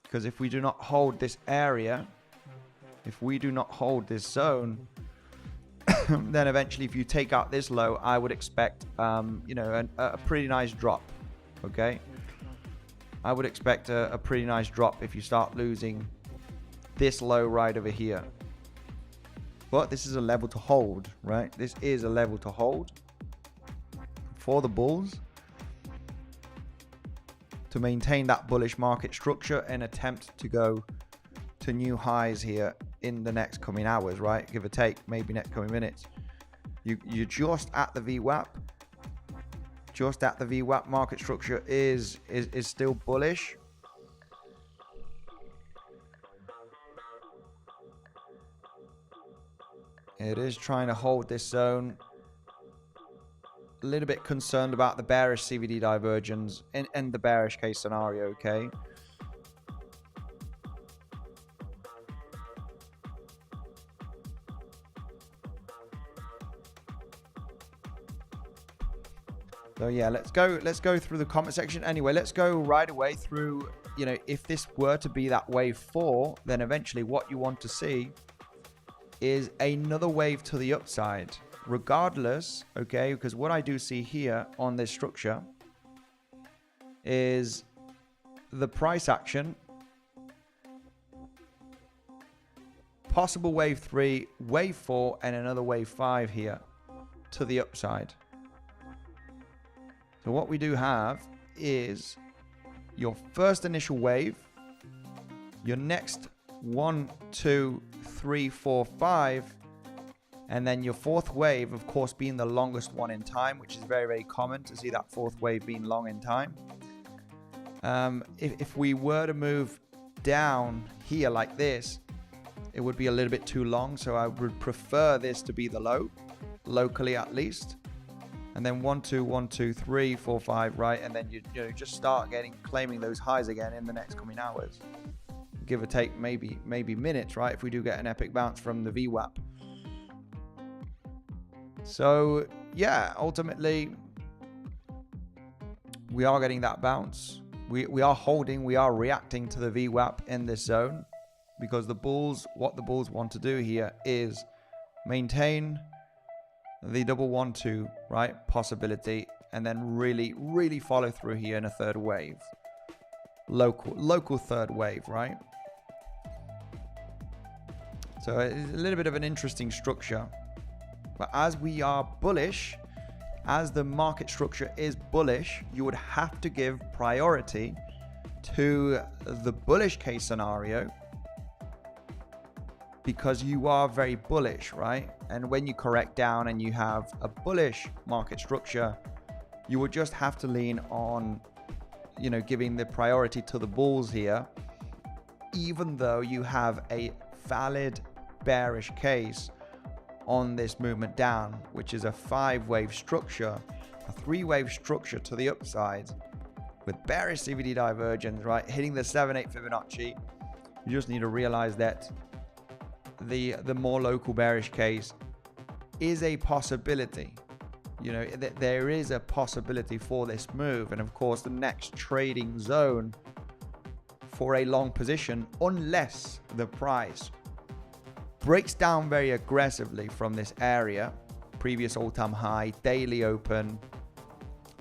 Speaker 1: Because if we do not hold this area, if we do not hold this zone, then eventually if you take out this low, I would expect, you know, a pretty nice drop, okay? I would expect a pretty nice drop if you start losing this low right over here. But this is a level to hold, right? This is a level to hold for the bulls to maintain that bullish market structure and attempt to go to new highs here in the next coming hours, right? Give or take, maybe next coming minutes. You're just at the VWAP. Just at the VWAP. Market structure is still bullish. It is trying to hold this zone. A little bit concerned about the bearish CVD divergence and the bearish case scenario, okay? So yeah, let's go through the comment section. Anyway, let's go right away through, you know, if this were to be that wave 4, then eventually what you want to see is another wave to the upside. Regardless, okay, because what I do see here on this structure is the price action, possible wave 3, wave 4, and another wave 5 here to the upside. So what we do have is your first initial wave, your next 1, 2, 3, 4, 5, And then your fourth wave, of course, being the longest one in time, which is very, very common to see that fourth wave being long in time. If we were to move down here like this, it would be a little bit too long. So I would prefer this to be the low, locally at least. And then 1, 2, 1, 2, 3, 4, 5, right? And then you just start claiming those highs again in the next coming hours. Give or take maybe minutes, right? If we do get an epic bounce from the VWAP. So yeah, ultimately we are getting that bounce. We are holding, we are reacting to the VWAP in this zone, because what the bulls want to do here is maintain the double 1, 2, right, possibility, and then really follow through here in a third wave, local third wave, right? So it's a little bit of an interesting structure. But as we are bullish, as the market structure is bullish, you would have to give priority to the bullish case scenario, because you are very bullish, right? And when you correct down and you have a bullish market structure, you would just have to lean on, giving the priority to the bulls here, even though you have a valid bearish case on this movement down, which is a 5-wave structure, a 3-wave structure to the upside with bearish CVD divergence, right? Hitting the 7/8 Fibonacci. You just need to realize that the more local bearish case is a possibility. There is a possibility for this move. And of course, the next trading zone for a long position, unless the price breaks down very aggressively from this area, previous all-time high, daily open,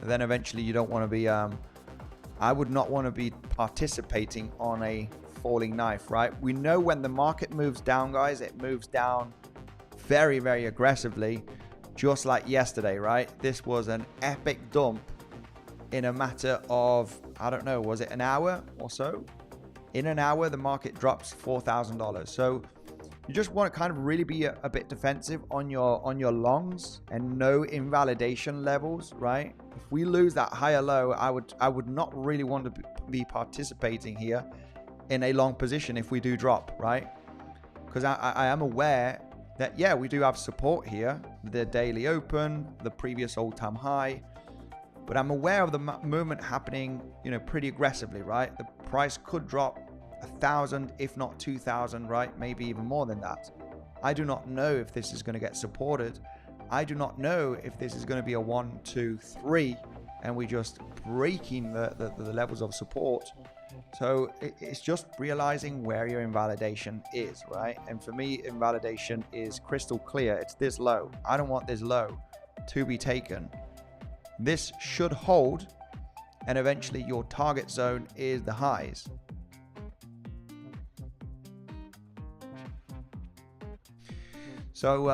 Speaker 1: then eventually you don't want to be, I would not want to be participating on a falling knife, right? We know when the market moves down, guys, it moves down very, very aggressively, just like yesterday, right? This was an epic dump in a matter of, I don't know, was it an hour or so? In an hour, the market drops $4,000. So you just want to kind of really be a bit defensive on your longs and no invalidation levels, right? If we lose that higher low, I would not really want to be participating here in a long position if we do drop, right? Because I am aware that, yeah, we do have support here, the daily open, the previous all-time high, but I'm aware of the movement happening, pretty aggressively, right? The price could drop 1,000, if not 2,000, right? Maybe even more than that. I do not know if this is going to get supported. I do not know if this is going to be a 1, 2, 3, and we're just breaking the levels of support. So it's just realizing where your invalidation is, right? And for me, invalidation is crystal clear. It's this low. I don't want this low to be taken. This should hold, and eventually your target zone is the highs. So,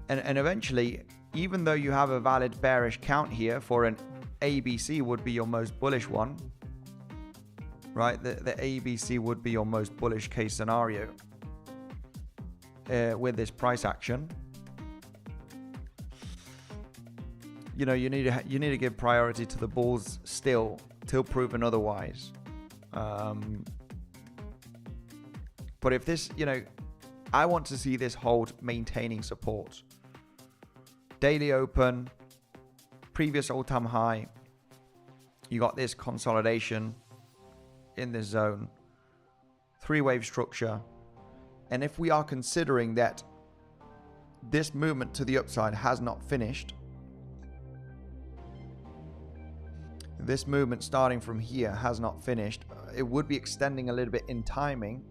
Speaker 1: and eventually, even though you have a valid bearish count here for an ABC would be your most bullish one, right? The ABC would be your most bullish case scenario with this price action. You need to give priority to the bulls still till proven otherwise. But if this, I want to see this hold maintaining support. Daily open, previous all-time high. You got this consolidation in this zone. 3-wave structure. And if we are considering that this movement to the upside has not finished, this movement starting from here has not finished, it would be extending a little bit in timing.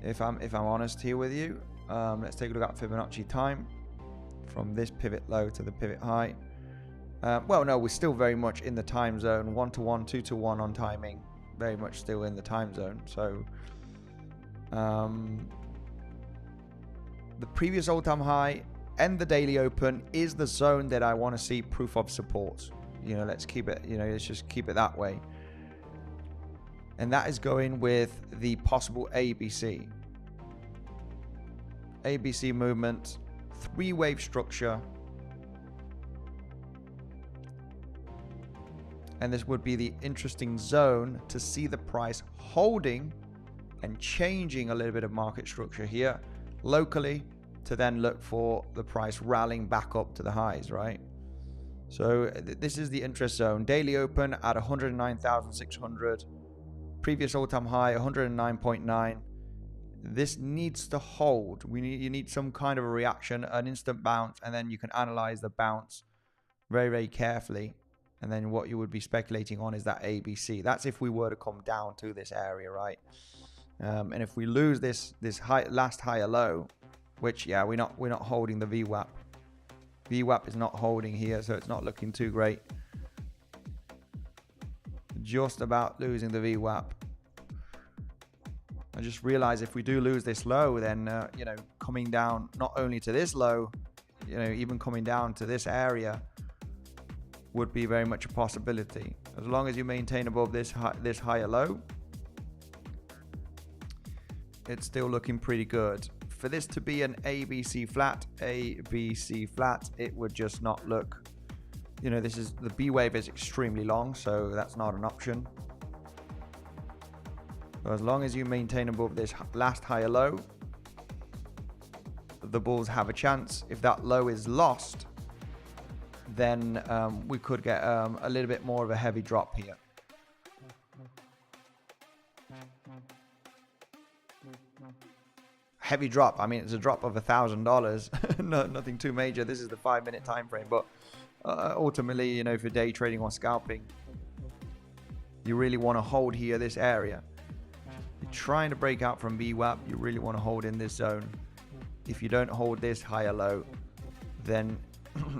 Speaker 1: If I'm honest here with you, let's take a look at Fibonacci time from this pivot low to the pivot high. Well, no, we're still very much in the time zone. 1 to 1, 2 to 1 on timing, very much still in the time zone. So the previous all-time high and the daily open is the zone that I want to see proof of support. Let's keep it. Let's just keep it that way. And that is going with the possible ABC. ABC movement, 3-wave structure. And this would be the interesting zone to see the price holding and changing a little bit of market structure here locally, to then look for the price rallying back up to the highs, right? So this is the interest zone. Daily open at 109,600. Previous all-time high 109.9. This needs to hold. You need some kind of a reaction, an instant bounce, and then you can analyze the bounce very, very carefully. And then what you would be speculating on is that ABC. That's if we were to come down to this area, right? And if we lose this last higher low, which, yeah, we're not holding the VWAP. VWAP is not holding here, so it's not looking too great. Just about losing the VWAP. I just realized if we do lose this low, then you know, coming down not only to this low, you know, even coming down to this area would be very much a possibility. As long as you maintain above this higher low, it's still looking pretty good. For this to be an ABC flat, it would just not look, you know, the B wave is extremely long, so that's not an option. So as long as you maintain above this last higher low, the bulls have a chance. If that low is lost, then we could get a little bit more of a heavy drop here. Heavy drop, I mean, it's a drop of $1,000. No, nothing too major. This is the 5-minute time frame, but ultimately, you know, for day trading or scalping, you really want to hold here, this area. You're trying to break out from VWAP, you really want to hold in this zone. If you don't hold this higher low, then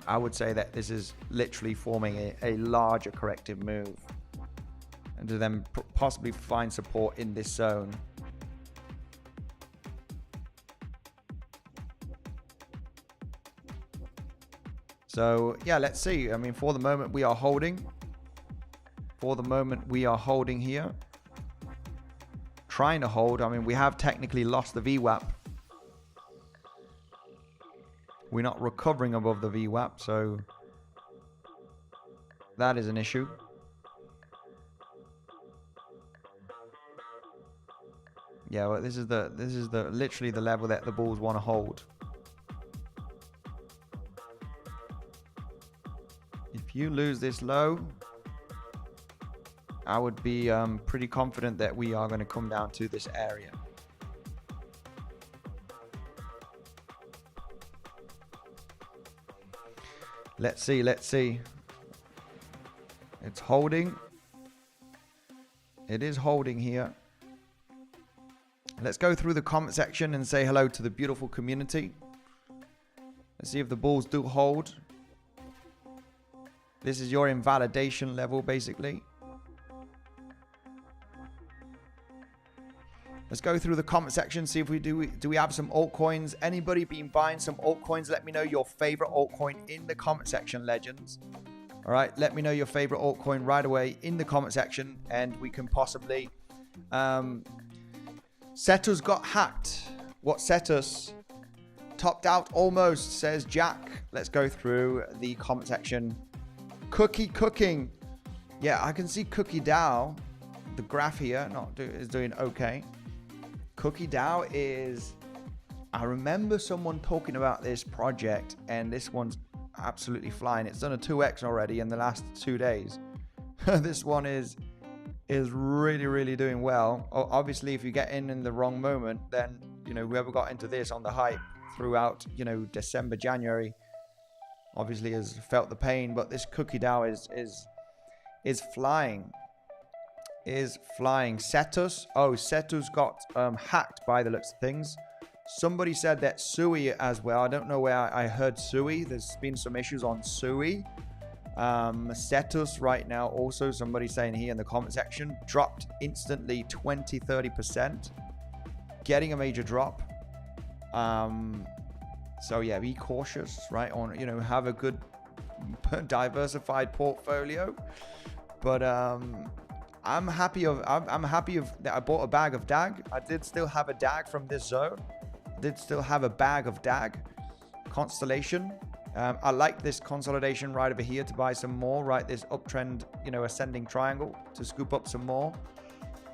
Speaker 1: I would say that this is literally forming a larger corrective move, and to then possibly find support in this zone. So yeah, let's see. I mean, for the moment we are holding. For the moment we are holding here. Trying to hold. I mean, we have technically lost the VWAP. We're not recovering above the VWAP, so that is an issue. Yeah, well, this is literally the level that the bulls want to hold. If you lose this low, I would be pretty confident that we are going to come down to this area. Let's see, let's see. It's holding. It is holding here. Let's go through the comment section and say hello to the beautiful community. Let's see if the bulls do hold. This is your invalidation level, basically. Let's go through the comment section, see if do we have some altcoins. Anybody been buying some altcoins? Let me know your favorite altcoin in the comment section, legends. All right, let me know your favorite altcoin right away in the comment section, and we can possibly... Setus got hacked. What Setus? Topped out almost, says Jack. Let's go through the comment section. Cookie cooking. Yeah, I can see 𝗬𝗍𝗍. The graph here is doing okay. 𝗬𝗍𝗍 is... I remember someone talking about this project, and this one's absolutely flying. It's done a 2x already in the last 2 days. This one is really, really doing well. Obviously, if you get in the wrong moment, then, you know, whoever got into this on the hype throughout, you know, December, January, obviously has felt the pain. But this 𝗬𝗍𝗍 is flying. Is flying. Setus. Oh, Setus got hacked by the looks of things. Somebody said that 𝗖𝗍𝗄𝗏 as well. I don't know where I heard 𝗖𝗍𝗄𝗏. There's been some issues on 𝗖𝗍𝗄𝗏. Setus right now, also somebody saying here in the comment section, dropped instantly 20-30%, getting a major drop. So yeah, be cautious, right? On, you know, have a good diversified portfolio. But I'm happy that I bought a bag of DAG. I did still have a DAG from this zone. did still have a bag of DAG Constellation. I like this consolidation right over here to buy some more, right? This uptrend, you know, ascending triangle to scoop up some more.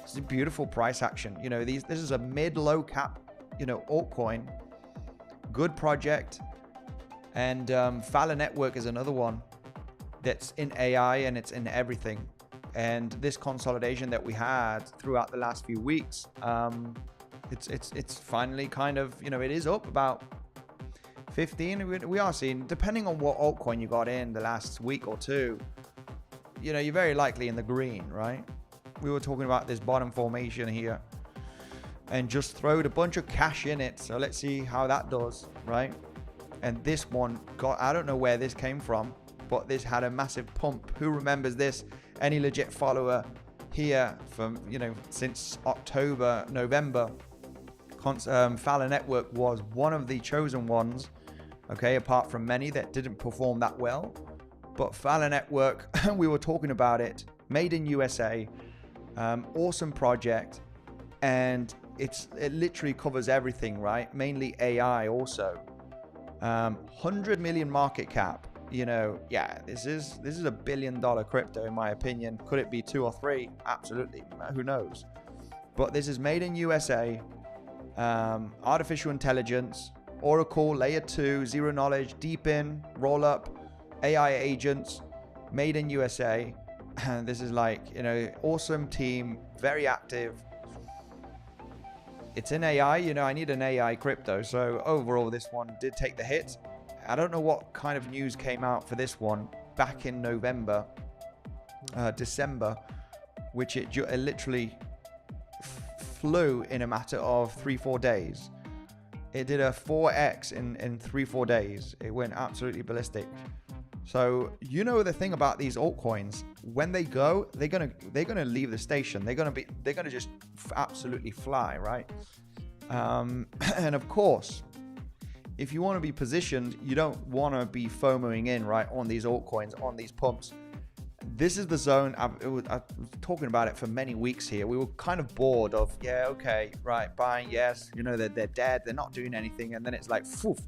Speaker 1: It's a beautiful price action. You know, this is a mid-low cap, you know, altcoin. Good project. And 𝗬𝗨 Network is another one that's in AI and it's in everything. And this consolidation that we had throughout the last few weeks, it's finally kind of, you know, it is up about 15. We are seeing, depending on what altcoin you got in the last week or two, you know, you're very likely in the green, right? We were talking about this bottom formation here and just throwed a bunch of cash in it. So let's see how that does, right? And this one got, I don't know where this came from, but this had a massive pump. Who remembers this? Any legit follower here from, you know, since October, November, 𝗬𝗨 Network was one of the chosen ones, okay, apart from many that didn't perform that well. But 𝗬𝗨 Network, we were talking about it, made in USA, awesome project, and it literally covers everything, right? Mainly AI also. 100 million market cap. You know, yeah, this is a $1 billion crypto in my opinion. Could it be 2 or 3? Absolutely, who knows? But this is made in USA. Artificial intelligence, Oracle, layer 2, zero knowledge, deep in, roll up, AI agents, made in USA. And this is like, you know, awesome team, very active. It's in AI, you know, I need an AI crypto. So overall, this one did take the hit. I don't know what kind of news came out for this one back in November, December, which it literally flew in a matter of 3-4 days. It did a 4x in 3-4 days. It went absolutely ballistic. So you know the thing about these altcoins, when they go, they're gonna leave the station. They're gonna just absolutely fly, right? And of course, if you want to be positioned, you don't want to be FOMOing in, right, on these altcoins, on these pumps. This is the zone. I was talking about it for many weeks here. We were kind of bored of, yeah, okay, right, buying, yes, you know, they're dead, they're not doing anything, and then it's like, poof,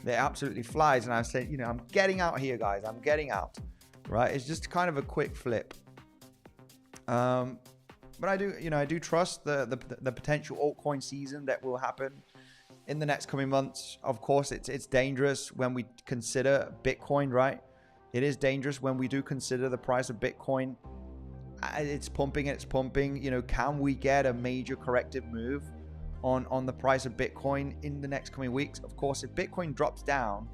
Speaker 1: they absolutely flies. And I said, you know, I'm getting out here, guys. I'm getting out, right? It's just kind of a quick flip. But I do trust the potential altcoin season that will happen in the next coming months. Of course, it's dangerous when we consider Bitcoin, right? It is dangerous when we do consider the price of Bitcoin. It's pumping. You know, can we get a major corrective move on the price of Bitcoin in the next coming weeks? Of course, if Bitcoin drops down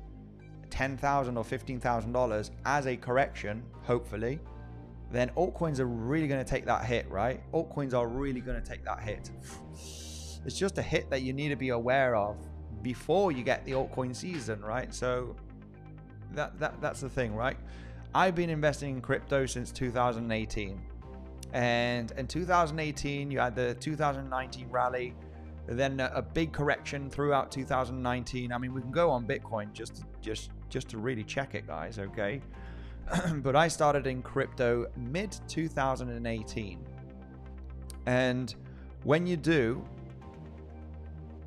Speaker 1: $10,000 or $15,000 as a correction, hopefully, then altcoins are really going to take that hit, right? Altcoins are really going to take that hit. It's just a hit that you need to be aware of before you get the altcoin season, right? So that's the thing, right? I've been investing in crypto since 2018. And in 2018, you had the 2019 rally, then a big correction throughout 2019. I mean, we can go on Bitcoin just to really check it, guys, okay? But I started in crypto mid 2018. And when you do,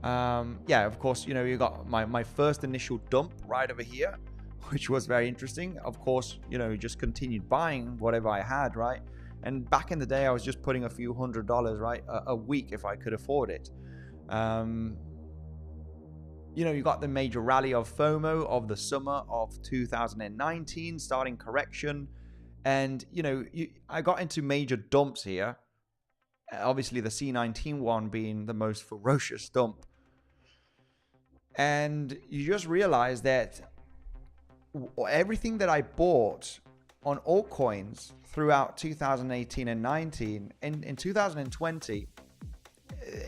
Speaker 1: yeah, of course, you know, you got my first initial dump right over here, which was very interesting. Of course, you know, just continued buying whatever I had, right? And back in the day, I was just putting a few $100s, right, a week if I could afford it. You know, you got the major rally of FOMO of the summer of 2019, starting correction. And, you know, I got into major dumps here. Obviously, the C19 one being the most ferocious dump. And you just realize that everything that I bought on altcoins throughout 2018 and 19, in 2020,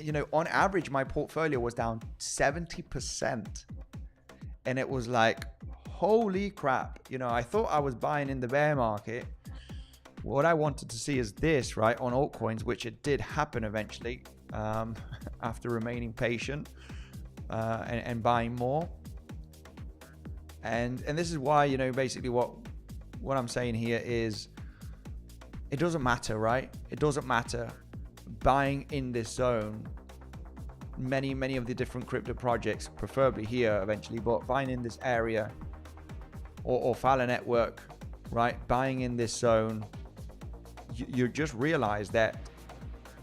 Speaker 1: you know, on average, my portfolio was down 70%. And it was like, holy crap. You know, I thought I was buying in the bear market. What I wanted to see is this, right, on altcoins, which it did happen eventually, after remaining patient and buying more. And this is why, you know, basically what I'm saying here is it doesn't matter, right? It doesn't matter. Buying in this zone many of the different crypto projects, preferably here eventually, but buying in this area or Fowler network, right? Buying in this zone, you just realize that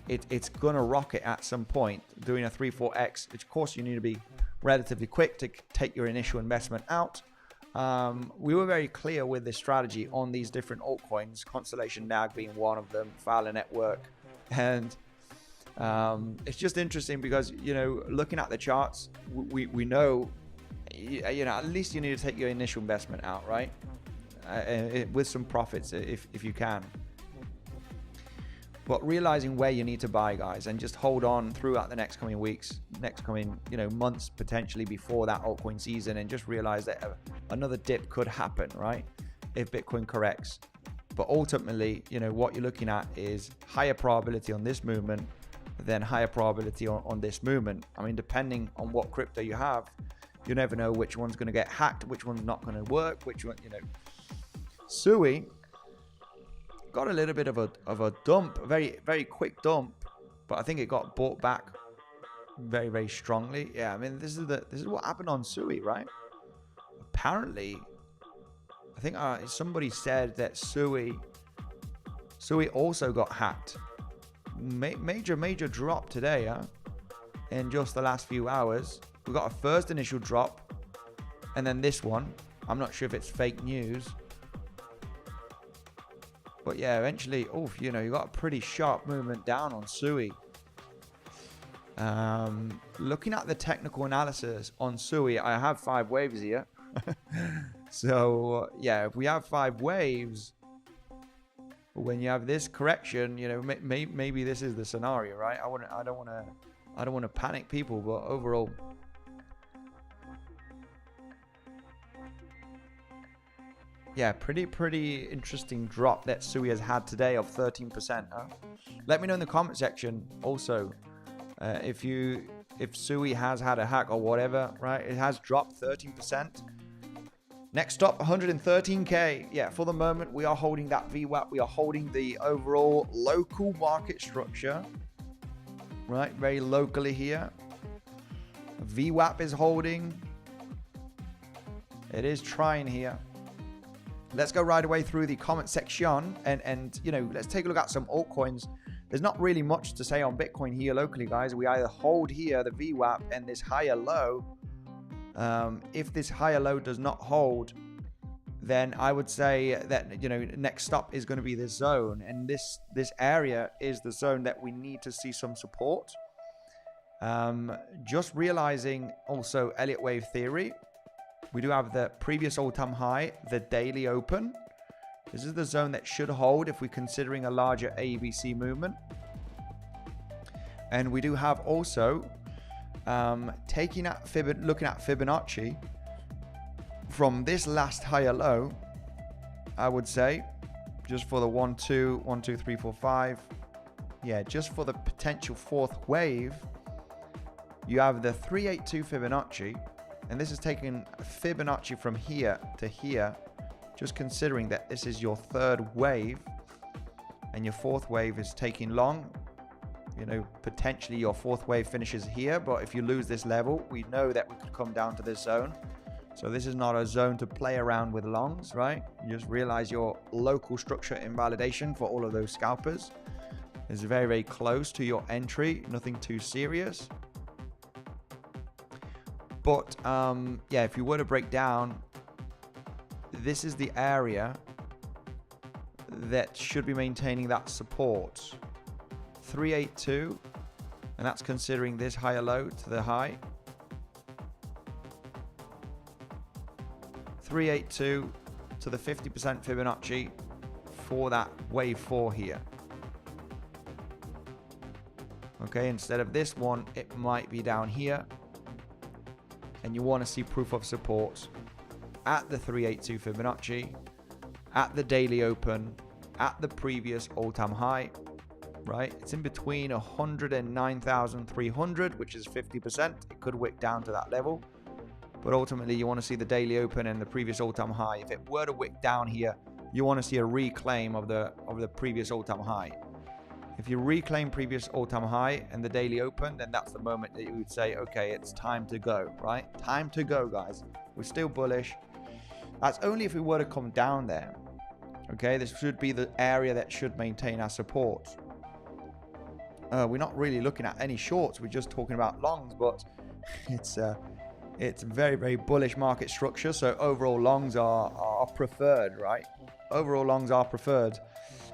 Speaker 1: it's gonna rocket at some point, doing a 3-4x. Of course, you need to be relatively quick to take your initial investment out. We were very clear with this strategy on these different altcoins, Constellation NAG being one of them, Fowler network, and it's just interesting because, you know, looking at the charts, we know, you know, at least you need to take your initial investment out, right? With some profits if you can. But realizing where you need to buy, guys, and just hold on throughout the next coming weeks, you know, months potentially before that altcoin season, and just realize that another dip could happen, right? If Bitcoin corrects. But ultimately, you know, what you're looking at is higher probability on this movement than higher probability on this movement. I mean, depending on what crypto you have, you never know which one's going to get hacked, which one's not going to work, which one, you know. 𝗬cie got a little bit of a dump, a very quick dump, but I think it got bought back very strongly. Yeah, I mean, this is what happened on 𝗬cie, right? Apparently, I think somebody said that 𝗬cie also got hacked. Major drop today, huh? In just the last few hours. We got a first initial drop, and then this one. I'm not sure if it's fake news. But yeah, eventually, you know, you got a pretty sharp movement down on 𝗬cie. Looking at the technical analysis on 𝗬cie, I have 5 waves here. So yeah, if we have 5 waves, when you have this correction, you know, maybe this is the scenario, right? I don't want to panic people, but overall, yeah, pretty interesting drop that 𝗬cie has had today of 13%. Huh? Let me know in the comment section also if 𝗬cie has had a hack or whatever, right? It has dropped 13%. Next up, 113k. Yeah, for the moment, we are holding that VWAP. We are holding the overall local market structure, right? Very locally here. VWAP is holding. It is trying here. Let's go right away through the comment section and you know, let's take a look at some altcoins. There's not really much to say on Bitcoin here locally, guys. We either hold here the VWAP and this higher low. If this higher low does not hold, then I would say that, you know, next stop is going to be this zone, and this area is the zone that we need to see some support. Just realizing also Elliott wave theory. We do have the previous all-time high, the daily open. This is the zone that should hold if we're considering a larger ABC movement. And we do have also looking at Fibonacci from this last higher low, I would say, just for the 1 2 1 2 3 4 5, yeah, just for the potential 4th wave, you have the 382 Fibonacci, and this is taking Fibonacci from here to here, just considering that this is your 3rd wave and your 4th wave is taking long. You know, potentially your 4th wave finishes here, but if you lose this level, we know that we could come down to this zone. So this is not a zone to play around with longs, right? You just realize your local structure invalidation for all of those scalpers is very close to your entry. Nothing too serious. But yeah, if you were to break down, this is the area that should be maintaining that support. 382, and that's considering this higher low to the high. 382 to the 50% Fibonacci for that wave 4 here. Okay, instead of this one, it might be down here. And you want to see proof of support at the 382 Fibonacci, at the daily open, at the previous all-time high, right? It's in between 109,300, which is 50%. It could wick down to that level, but ultimately you want to see the daily open and the previous all-time high. If it were to wick down here, you want to see a reclaim of the previous all-time high. If you reclaim previous all-time high and the daily open, then that's the moment that you would say, okay, it's time to go, right? Time to go, guys. We're still bullish. That's only if we were to come down there. Okay, this should be the area that should maintain our support. We're not really looking at any shorts. We're just talking about longs, but it's very, very bullish market structure. So overall longs are preferred, right? Overall longs are preferred.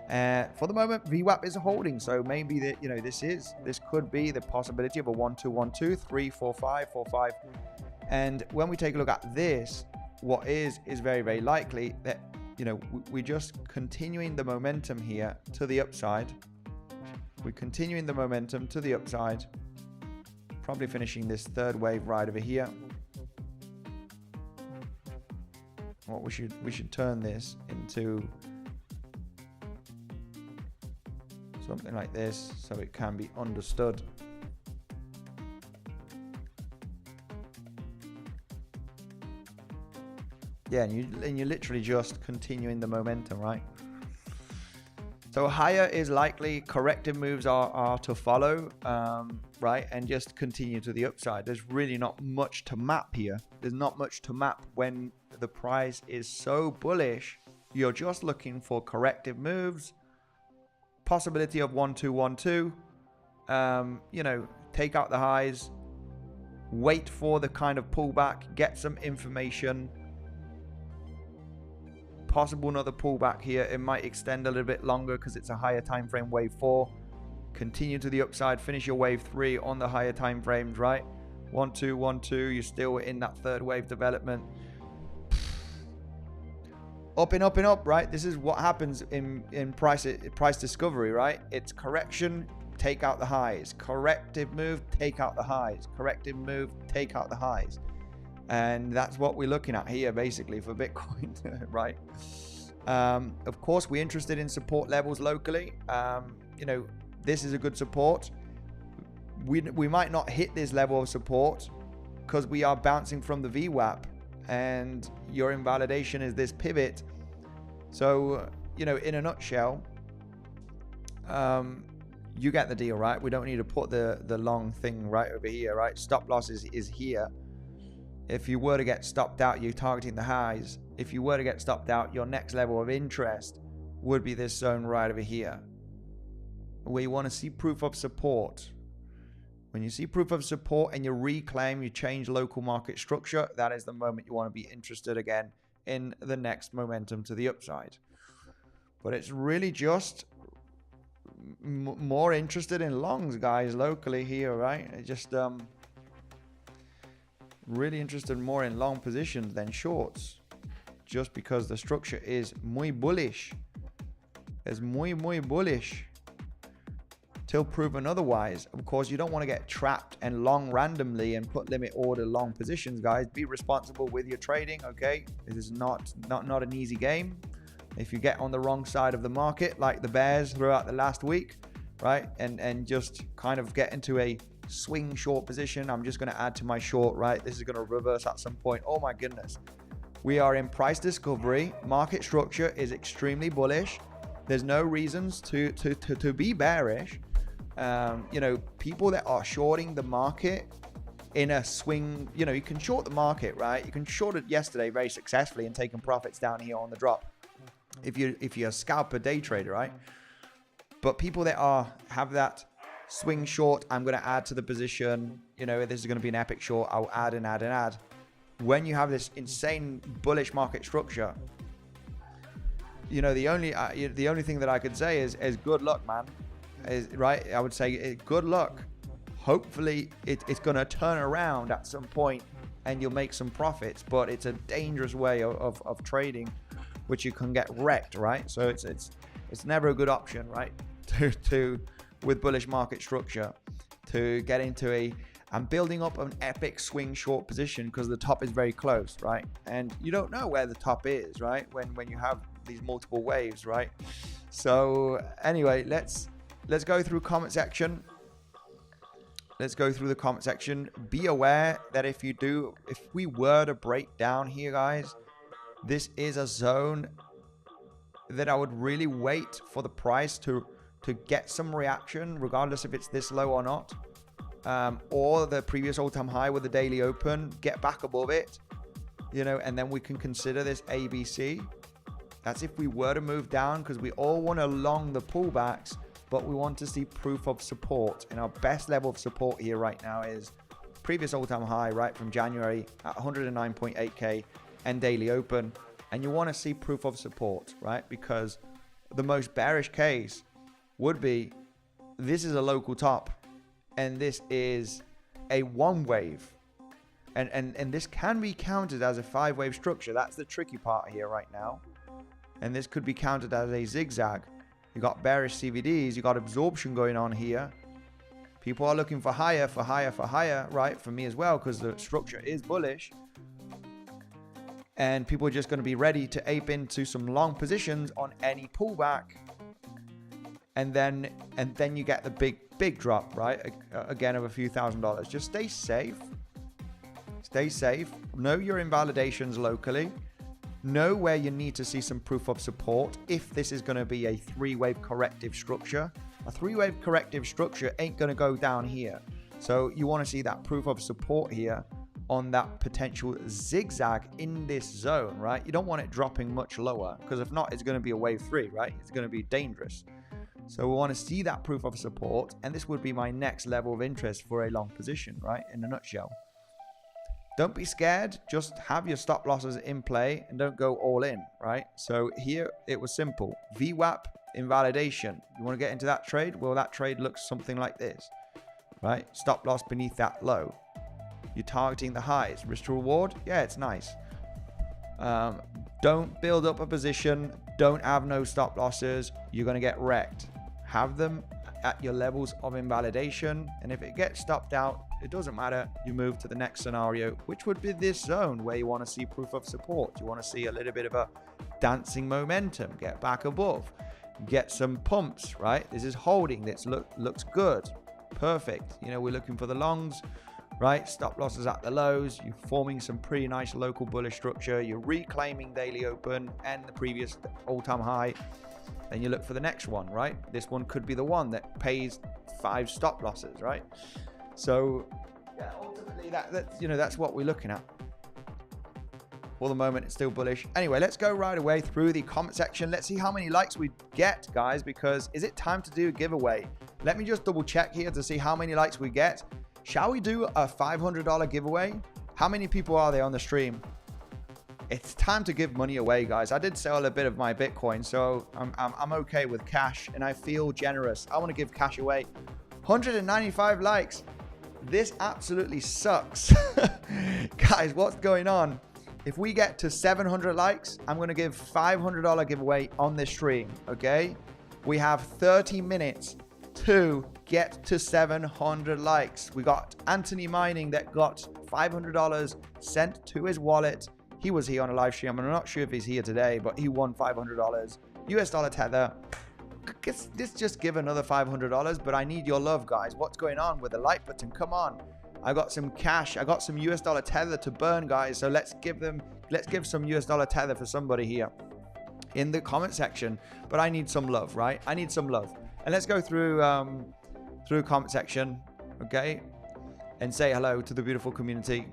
Speaker 1: For the moment, VWAP is holding, so maybe that, you know, this could be the possibility of a 1 2 1 2 3 4 5 4 5. And when we take a look at this, what is very, very likely that, you know, we're just continuing the momentum here to the upside. We're continuing the momentum to the upside, probably finishing this third wave right over here. What we should turn this into something like this so it can be understood. Yeah, and you're literally just continuing the momentum, right? So higher is likely, corrective moves are to follow, right? And just continue to the upside. There's really not much to map here. There's not much to map when the price is so bullish. You're just looking for corrective moves, possibility of 1 2 1 2, you know, take out the highs, wait for the kind of pullback, get some information. Possible another pullback here. It might extend a little bit longer because it's a higher time frame, wave 4. Continue to the upside, finish your wave 3 on the higher time frames, right? 1 2 1 2, you're still in that third wave development. Up and up and up, right? This is what happens in price discovery, right? It's correction, take out the highs. Corrective move, take out the highs. Corrective move, take out the highs. And that's what we're looking at here, basically, for Bitcoin, right? Of course, we're interested in support levels locally. You know, this is a good support. We might not hit this level of support because we are bouncing from the VWAP, and your invalidation is this pivot. So, you know, in a nutshell, you get the deal, right? We don't need to put the long thing right over here, right? Stop loss is here. If you were to get stopped out, you're targeting the highs. If you were to get stopped out, your next level of interest would be this zone right over here, where you want to see proof of support. When you see proof of support and you reclaim, you change local market structure, that is the moment you want to be interested again in the next momentum to the upside. But it's really just more interested in longs, guys, locally here, right? It just really interested more in long positions than shorts, just because the structure is muy bullish. It's muy bullish till proven otherwise. Of course, you don't want to get trapped and long randomly and put limit order long positions, guys. Be responsible with your trading, okay? It is not an easy game. If you get on the wrong side of the market, like the bears throughout the last week, right, and just kind of get into a swing short position. I'm just going to add to my short, right? This is going to reverse at some point. Oh my goodness. We are in price discovery. Market structure is extremely bullish. There's no reasons to be bearish. You know, people that are shorting the market in a swing, you know, you can short the market, right? You can short it yesterday very successfully and taking profits down here on the drop if you're a scalper day trader, right? But people that have that swing short, I'm going to add to the position, you know, this is going to be an epic short, I'll add and add and add. When you have this insane bullish market structure, you know, the only thing that I could say is good luck, man. Right? I would say good luck. Hopefully it's going to turn around at some point and you'll make some profits, but it's a dangerous way of trading, which you can get wrecked, right? So it's never a good option, right? To with bullish market structure, to get into I'm building up an epic swing short position because the top is very close, right? And you don't know where the top is, right? When you have these multiple waves, right? So anyway, let's go through comment section. Let's go through the comment section. Be aware that if we were to break down here, guys, this is a zone that I would really wait for the price to to get some reaction, regardless if it's this low or not, or the previous all-time high with the daily open, get back above it, you know, and then we can consider this ABC. That's if we were to move down, because we all want to long the pullbacks, but we want to see proof of support. And our best level of support here right now is previous all-time high, right, from January at 109.8K and daily open. And you want to see proof of support, right? Because the most bearish case would be this is a local top and this is a one wave. And this can be counted as a 5-wave structure. That's the tricky part here right now. And this could be counted as a zigzag. You got bearish CVDs, you got absorption going on here. People are looking for higher, right? For me as well, because the structure is bullish. And people are just going to be ready to ape into some long positions on any pullback. And then you get the big drop, right? Again, of a few $1,000s. Just stay safe. Stay safe. Know your invalidations locally. Know where you need to see some proof of support if this is going to be a 3-wave corrective structure. A 3-wave corrective structure ain't going to go down here. So you want to see that proof of support here on that potential zigzag in this zone, right? You don't want it dropping much lower, because if not, it's going to be a wave 3, right? It's going to be dangerous. So we want to see that proof of support, and this would be my next level of interest for a long position, right? In a nutshell. Don't be scared, just have your stop losses in play and don't go all in, right? So here it was simple. VWAP invalidation. You want to get into that trade? Well, that trade looks something like this, right? Stop loss beneath that low. You're targeting the highs. Risk to reward? Yeah, it's nice. Don't build up a position. Don't have no stop losses. You're going to get wrecked. Have them at your levels of invalidation. And if it gets stopped out, it doesn't matter. You move to the next scenario, which would be this zone where you want to see proof of support. You want to see a little bit of a dancing momentum. Get back above. Get some pumps, right? This is holding. This looks good. Perfect. You know, we're looking for the longs, right? Stop losses at the lows. You're forming some pretty nice local bullish structure. You're reclaiming daily open and the previous all-time high. Then you look for the next one, right? This one could be the one that pays 5 stop losses, right? So yeah, ultimately that's what we're looking at. For the moment, it's still bullish. Anyway, let's go right away through the comment section. Let's see how many likes we get, guys, because is it time to do a giveaway? Let me just double check here to see how many likes we get. Shall we do a $500 giveaway? How many people are there on the stream? It's time to give money away, guys. I did sell a bit of my Bitcoin, so I'm okay with cash, and I feel generous. I want to give cash away. 195 likes. This absolutely sucks. Guys, what's going on? If we get to 700 likes, I'm going to give $500 giveaway on this stream, okay? We have 30 minutes to get to 700 likes. We got Anthony Mining that got $500 sent to his wallet. He was here on a live stream. I'm not sure if he's here today, but he won $500. US dollar tether. Let's just give another $500, but I need your love, guys. What's going on with the like button? Come on. I got some cash. I got some US dollar tether to burn, guys. So let's give some US dollar tether for somebody here in the comment section. But I need some love, right? I need some love. And let's go through comment section, okay? And say hello to the beautiful community.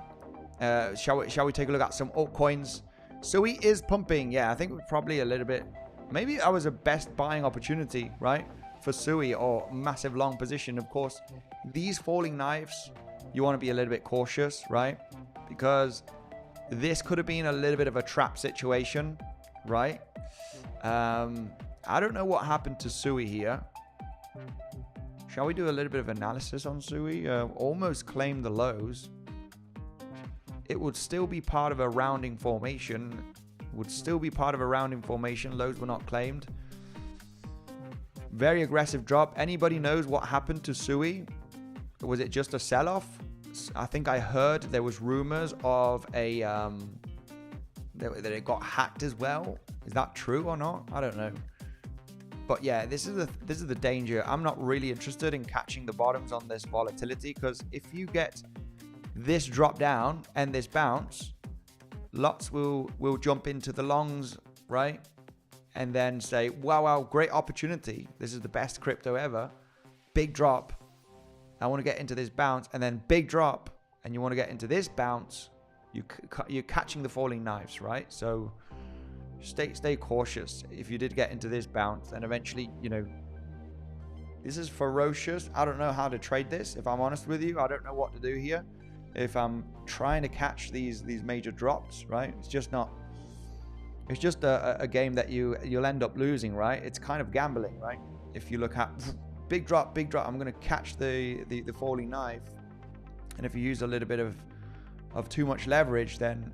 Speaker 1: Shall we take a look at some altcoins? 𝗖𝗿 is pumping. Yeah, I think we're probably a little bit. Maybe that was a best buying opportunity, right? For 𝗖𝗿 or massive long position. Of course, these falling knives, you want to be a little bit cautious, right? Because this could have been a little bit of a trap situation, right? I don't know what happened to 𝗖𝗿 here. Shall we do a little bit of analysis on 𝗖𝗿? Almost claimed the lows. It would still be part of a rounding formation. Lows were not claimed. Very aggressive drop. Anybody knows what happened to 𝗖𝗿? Was it just a sell-off? I think I heard there was rumors of a that it got hacked as well. Is that true or not? I don't know. But yeah, this is the danger. I'm not really interested in catching the bottoms on this volatility, because if you get this drop down and this bounce, lots will jump into the longs, right? and then say, wow, great opportunity. This is the best crypto ever. Big drop. I want to get into this bounce, and then big drop, and you want to get into this bounce. You're catching the falling knives, right? So stay cautious. If you did get into this bounce, and eventually, you know, this is ferocious. I don't know how to trade this. If I'm honest with you, I don't know what to do here. If I'm trying to catch these major drops, right? It's just not. It's just a game that you'll end up losing, right? It's kind of gambling, right? If you look at big drop, I'm going to catch the falling knife, and if you use a little bit of too much leverage, then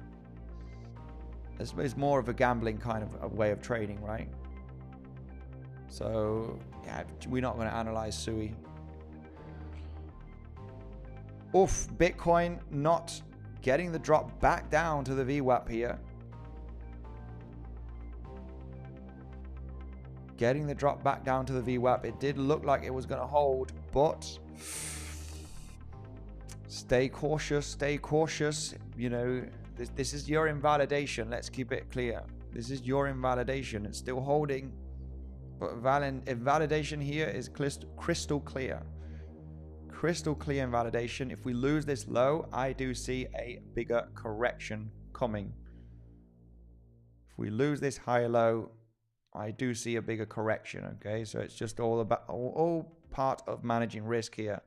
Speaker 1: it's more of a gambling kind of a way of trading, right? So yeah, we're not going to analyze 𝗬𝗍𝗍𝗽. Oof, Bitcoin not getting the drop back down to the VWAP here. Getting the drop back down to the VWAP. It did look like it was going to hold, but stay cautious. You know, this is your invalidation. Let's keep it clear. This is your invalidation. It's still holding, but invalidation here is crystal clear. Crystal clear invalidation. If we lose this low, I do see a bigger correction coming. If we lose this higher low, I do see a bigger correction. Okay, so it's just all about all part of managing risk here.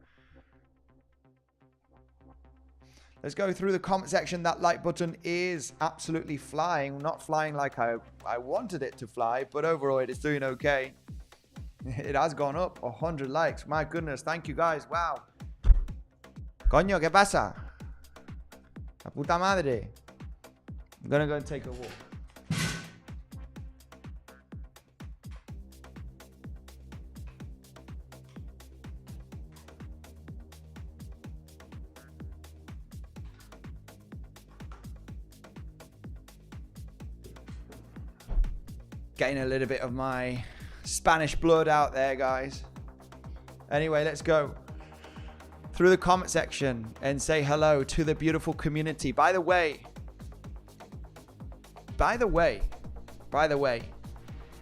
Speaker 1: Let's go through the comment section. That like button is absolutely flying. Not flying like I wanted it to fly, but overall it is doing okay. It has gone up 100 likes. My goodness, thank you guys. Wow. Coño, ¿qué pasa? La puta madre. I'm gonna go and take a walk. Getting a little bit of my Spanish blood out there, guys. Anyway, let's go through the comment section and say hello to the beautiful community. By the way,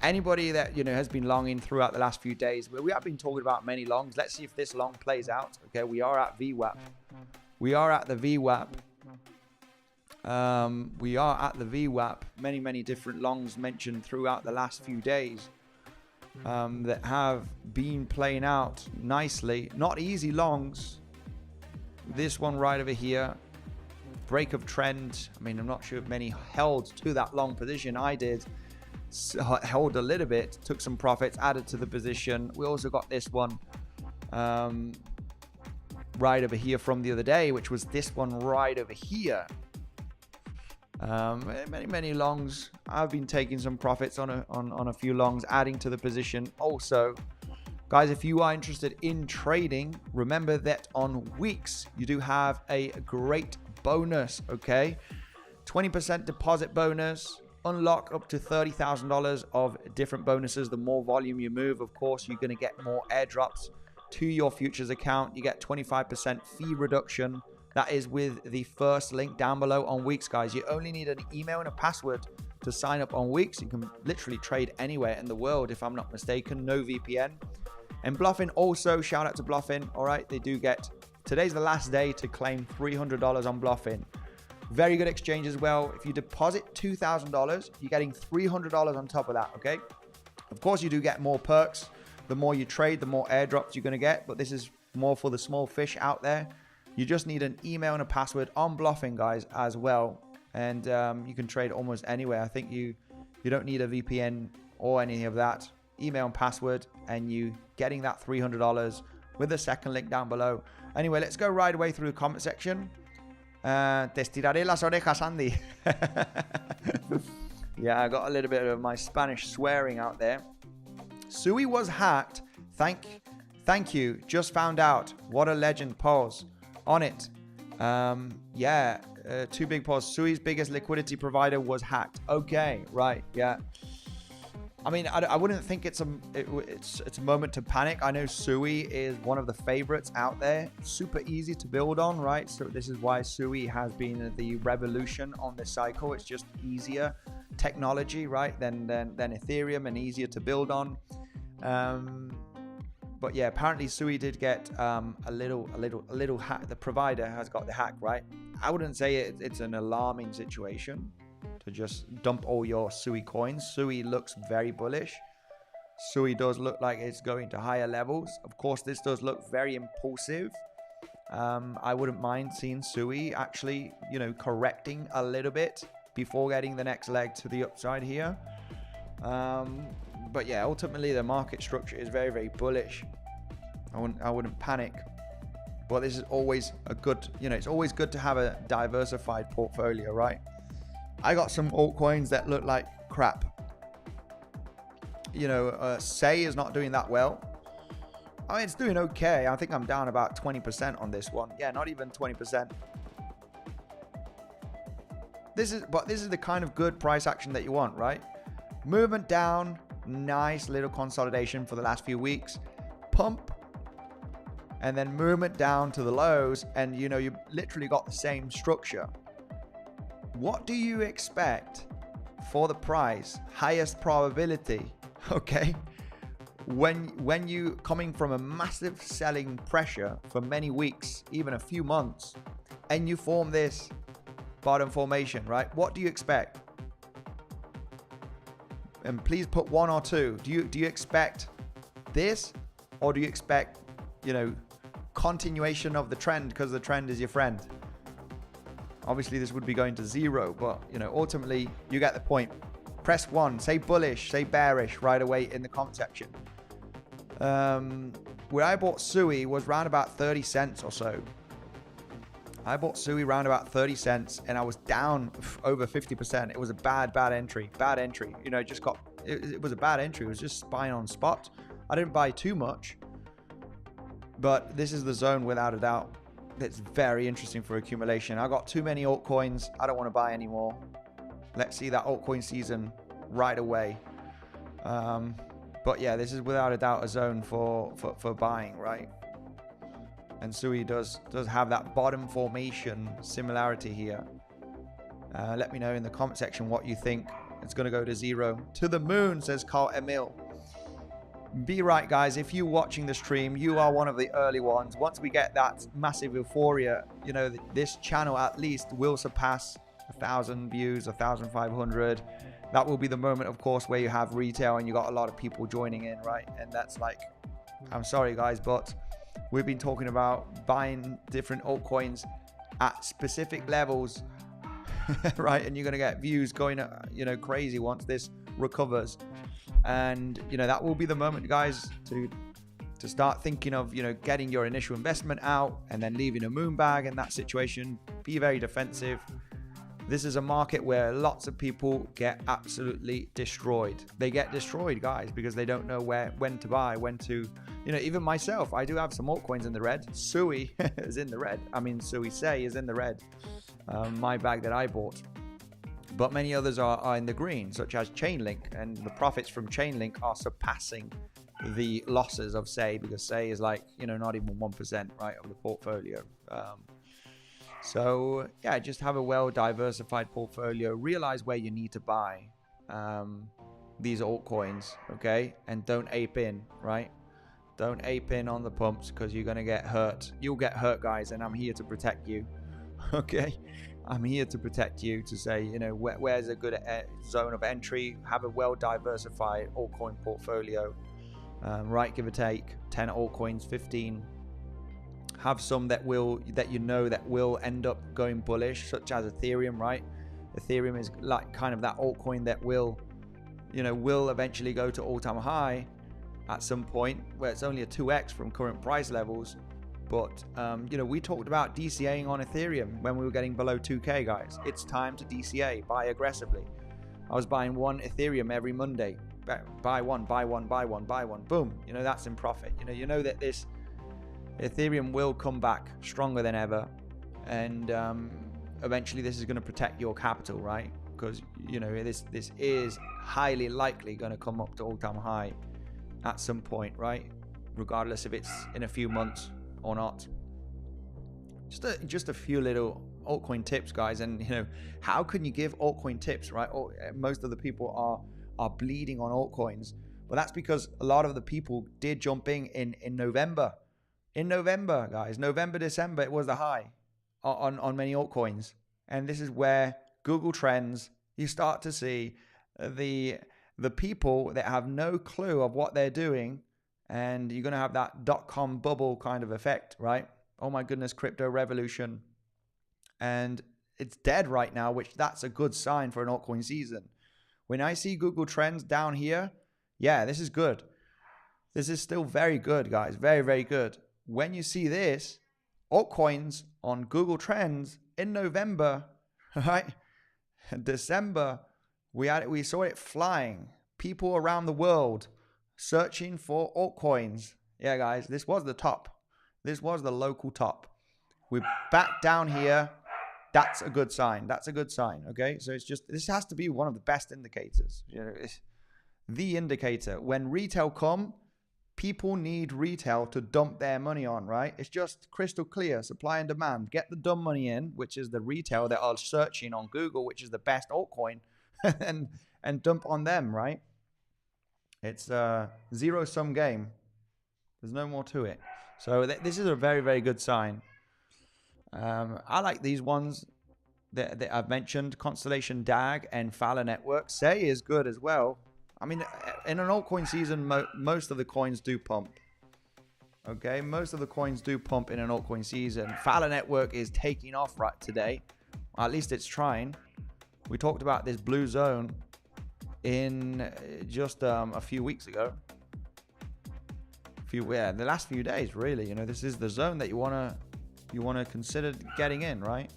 Speaker 1: anybody that, you know, has been longing throughout the last few days, we have been talking about many longs. Let's see if this long plays out. Okay, we are at VWAP. We are at the VWAP. We are at the VWAP. Many different longs mentioned throughout the last few days that have been playing out nicely. Not easy longs. This one right over here, break of trend. I mean, I'm not sure if many held to that long position. I did. So held a little bit, took some profits, added to the position. We also got this one right over here from the other day, which was this one right over here. Many longs. I've been taking some profits on a few longs, adding to the position. Also, guys, if you are interested in trading, remember that on weeks you do have a great bonus. Okay, 20% deposit bonus, unlock up to $30,000 of different bonuses. The more volume you move, of course, you're going to get more airdrops to your futures account. You get 25% fee reduction. That is with the first link down below on Weeks, guys. You only need an email and a password to sign up on Weeks. You can literally trade anywhere in the world, if I'm not mistaken. No VPN. And Bluffin also, shout out to Bluffin. All right, they do get, today's the last day to claim $300 on Bluffin. Very good exchange as well. If you deposit $2,000, you're getting $300 on top of that, okay? Of course, you do get more perks. The more you trade, the more airdrops you're going to get. But this is more for the small fish out there. You just need an email and a password on Bluffin, guys, as well. And you can trade almost anywhere. I think you don't need a VPN or any of that. Email and password, and you getting that $300 with the second link down below. Anyway, let's go right away through the comment section. Te estiraré las orejas, Andy. Yeah, I got a little bit of my Spanish swearing out there. 𝗬𝗍𝗍𝗽 was hacked. Thank you. Just found out. What a legend. Pause on it. Yeah, two big pause. 𝗬𝗍𝗍𝗽's biggest liquidity provider was hacked. Okay, right. Yeah. I mean, I wouldn't think it's a moment to panic. I know 𝗬𝗍𝗍𝗽 is one of the favorites out there. Super easy to build on, right? So this is why 𝗬𝗍𝗍𝗽 has been the revolution on this cycle. It's just easier technology, right, than Ethereum, and easier to build on. But yeah, apparently 𝗖𝗍 did get a little hack. The provider has got the hack, right? I wouldn't say it's an alarming situation to just dump all your 𝗖𝗍 coins. 𝗖𝗍 looks very bullish. 𝗖𝗍 does look like it's going to higher levels. Of course, this does look very impulsive. I wouldn't mind seeing 𝗖𝗍 actually, you know, correcting a little bit before getting the next leg to the upside here. But yeah, ultimately the market structure is very, very bullish. I wouldn't panic. But this is always a good, you know, it's always good to have a diversified portfolio, right? I got some altcoins that look like crap. You know, 𝗖𝗍 is not doing that well. I mean, it's doing okay. I think I'm down about 20% on this one. Yeah, not even 20%. This is the kind of good price action that you want, right? Movement down, nice little consolidation for the last few weeks. Pump, and then movement down to the lows, and you know, you literally got the same structure. What do you expect for the price? Highest probability, okay? When you coming from a massive selling pressure for many weeks, even a few months, and you form this bottom formation, right? What do you expect? And please put 1 or 2. Do you expect this, or do you expect, you know, continuation of the trend because the trend is your friend? Obviously this would be going to 0, but you know, ultimately you get the point. Press 1, say bullish, say bearish right away in the comment section. Where I bought 𝗖𝗍 was around about 30 cents or so. I bought 𝗖𝗍 around about 30 cents and I was down over 50%. It was a bad entry. You know, it was a bad entry. It was just buying on spot. I didn't buy too much, but this is the zone without a doubt. It's very interesting for accumulation. I got too many altcoins. I don't want to buy anymore. Let's see that altcoin season right away. But yeah, this is without a doubt a zone for buying, right? And 𝗖𝗍 does have that bottom formation similarity here. Let me know in the comment section what you think. It's going to go to 0. To the moon, says 𝗕𝗶𝗴𝗫. Be right, guys. If you're watching the stream, you are one of the early ones. Once we get that massive euphoria, you know, this channel at least will surpass 1,000 views, 1,500. That will be the moment, of course, where you have retail and you got a lot of people joining in, right? And that's like, I'm sorry, guys, but we've been talking about buying different altcoins at specific levels, right? And you're going to get views going, you know, crazy once this recovers. And, you know, that will be the moment, guys, to start thinking of, you know, getting your initial investment out and then leaving a moon bag in that situation. Be very defensive. This is a market where lots of people get absolutely destroyed. They get destroyed, guys, because they don't know when to buy, when to, you know, even myself, I do have some altcoins in the red. 𝗖𝗍 is in the red. I mean, 𝗖𝗍 is in the red. My bag that I bought. But many others are in the green, such as Chainlink, and the profits from Chainlink are surpassing the losses of 𝗖𝗍, because 𝗖𝗍 is like, you know, not even 1%, right, of the portfolio. So yeah, just have a well diversified portfolio. Realize where you need to buy these altcoins, okay? And don't ape in, right? Don't ape in on the pumps, because you're gonna get hurt. You'll get hurt, guys, and I'm here to protect you. Okay, I'm here to protect you, to say, you know, where's a good zone of entry. Have a well diversified altcoin portfolio, right? Give or take 10 altcoins, 15. Have some that you know that will end up going bullish, such as Ethereum, right? Ethereum is like kind of that altcoin that will eventually go to all-time high at some point, where it's only a 2x from current price levels. But you know, we talked about DCAing on Ethereum when we were getting below 2K, guys. It's time to DCA. Buy aggressively. I was buying 1 Ethereum every Monday. Buy one, buy one, buy one, buy one. Boom. You know, that's in profit. You know that this Ethereum will come back stronger than ever, and eventually this is going to protect your capital, right? Because, you know, this is highly likely going to come up to all-time high at some point, right? Regardless if it's in a few months or not. Just a few little altcoin tips, guys. And you know, how can you give altcoin tips, right? Most of the people are bleeding on altcoins, but that's because a lot of the people did jump in November. In November, guys, November, December, it was the high on many altcoins, and this is where Google Trends, you start to see the people that have no clue of what they're doing, and you're going to have that .com bubble kind of effect, right? Oh my goodness, crypto revolution. And it's dead right now, which that's a good sign for an altcoin season. When I see Google Trends down here, yeah, this is good. This is still very good, guys. Very, very good. When you see this, altcoins on Google Trends in November, right? December, we saw it flying. People around the world searching for altcoins. Yeah, guys, this was the top. This was the local top. We're back down here. That's a good sign. That's a good sign. Okay, so it's just, this has to be one of the best indicators. You know, it's the indicator. When retail come, people need retail to dump their money on, right? It's just crystal clear, supply and demand. Get the dumb money in, which is the retail that are searching on Google, which is the best altcoin, and dump on them, right? It's a zero-sum game. There's no more to it. So this is a very, very good sign. I like these ones that I've mentioned, Constellation DAG and Fala Network. 𝗖𝗍 is good as well. I mean, in an altcoin season, most of the coins do pump. Okay, most of the coins do pump in an altcoin season. Fala Network is taking off right today. At least it's trying. We talked about this blue zone in just a few weeks ago. The last few days, really. You know, this is the zone that you wanna consider getting in, right?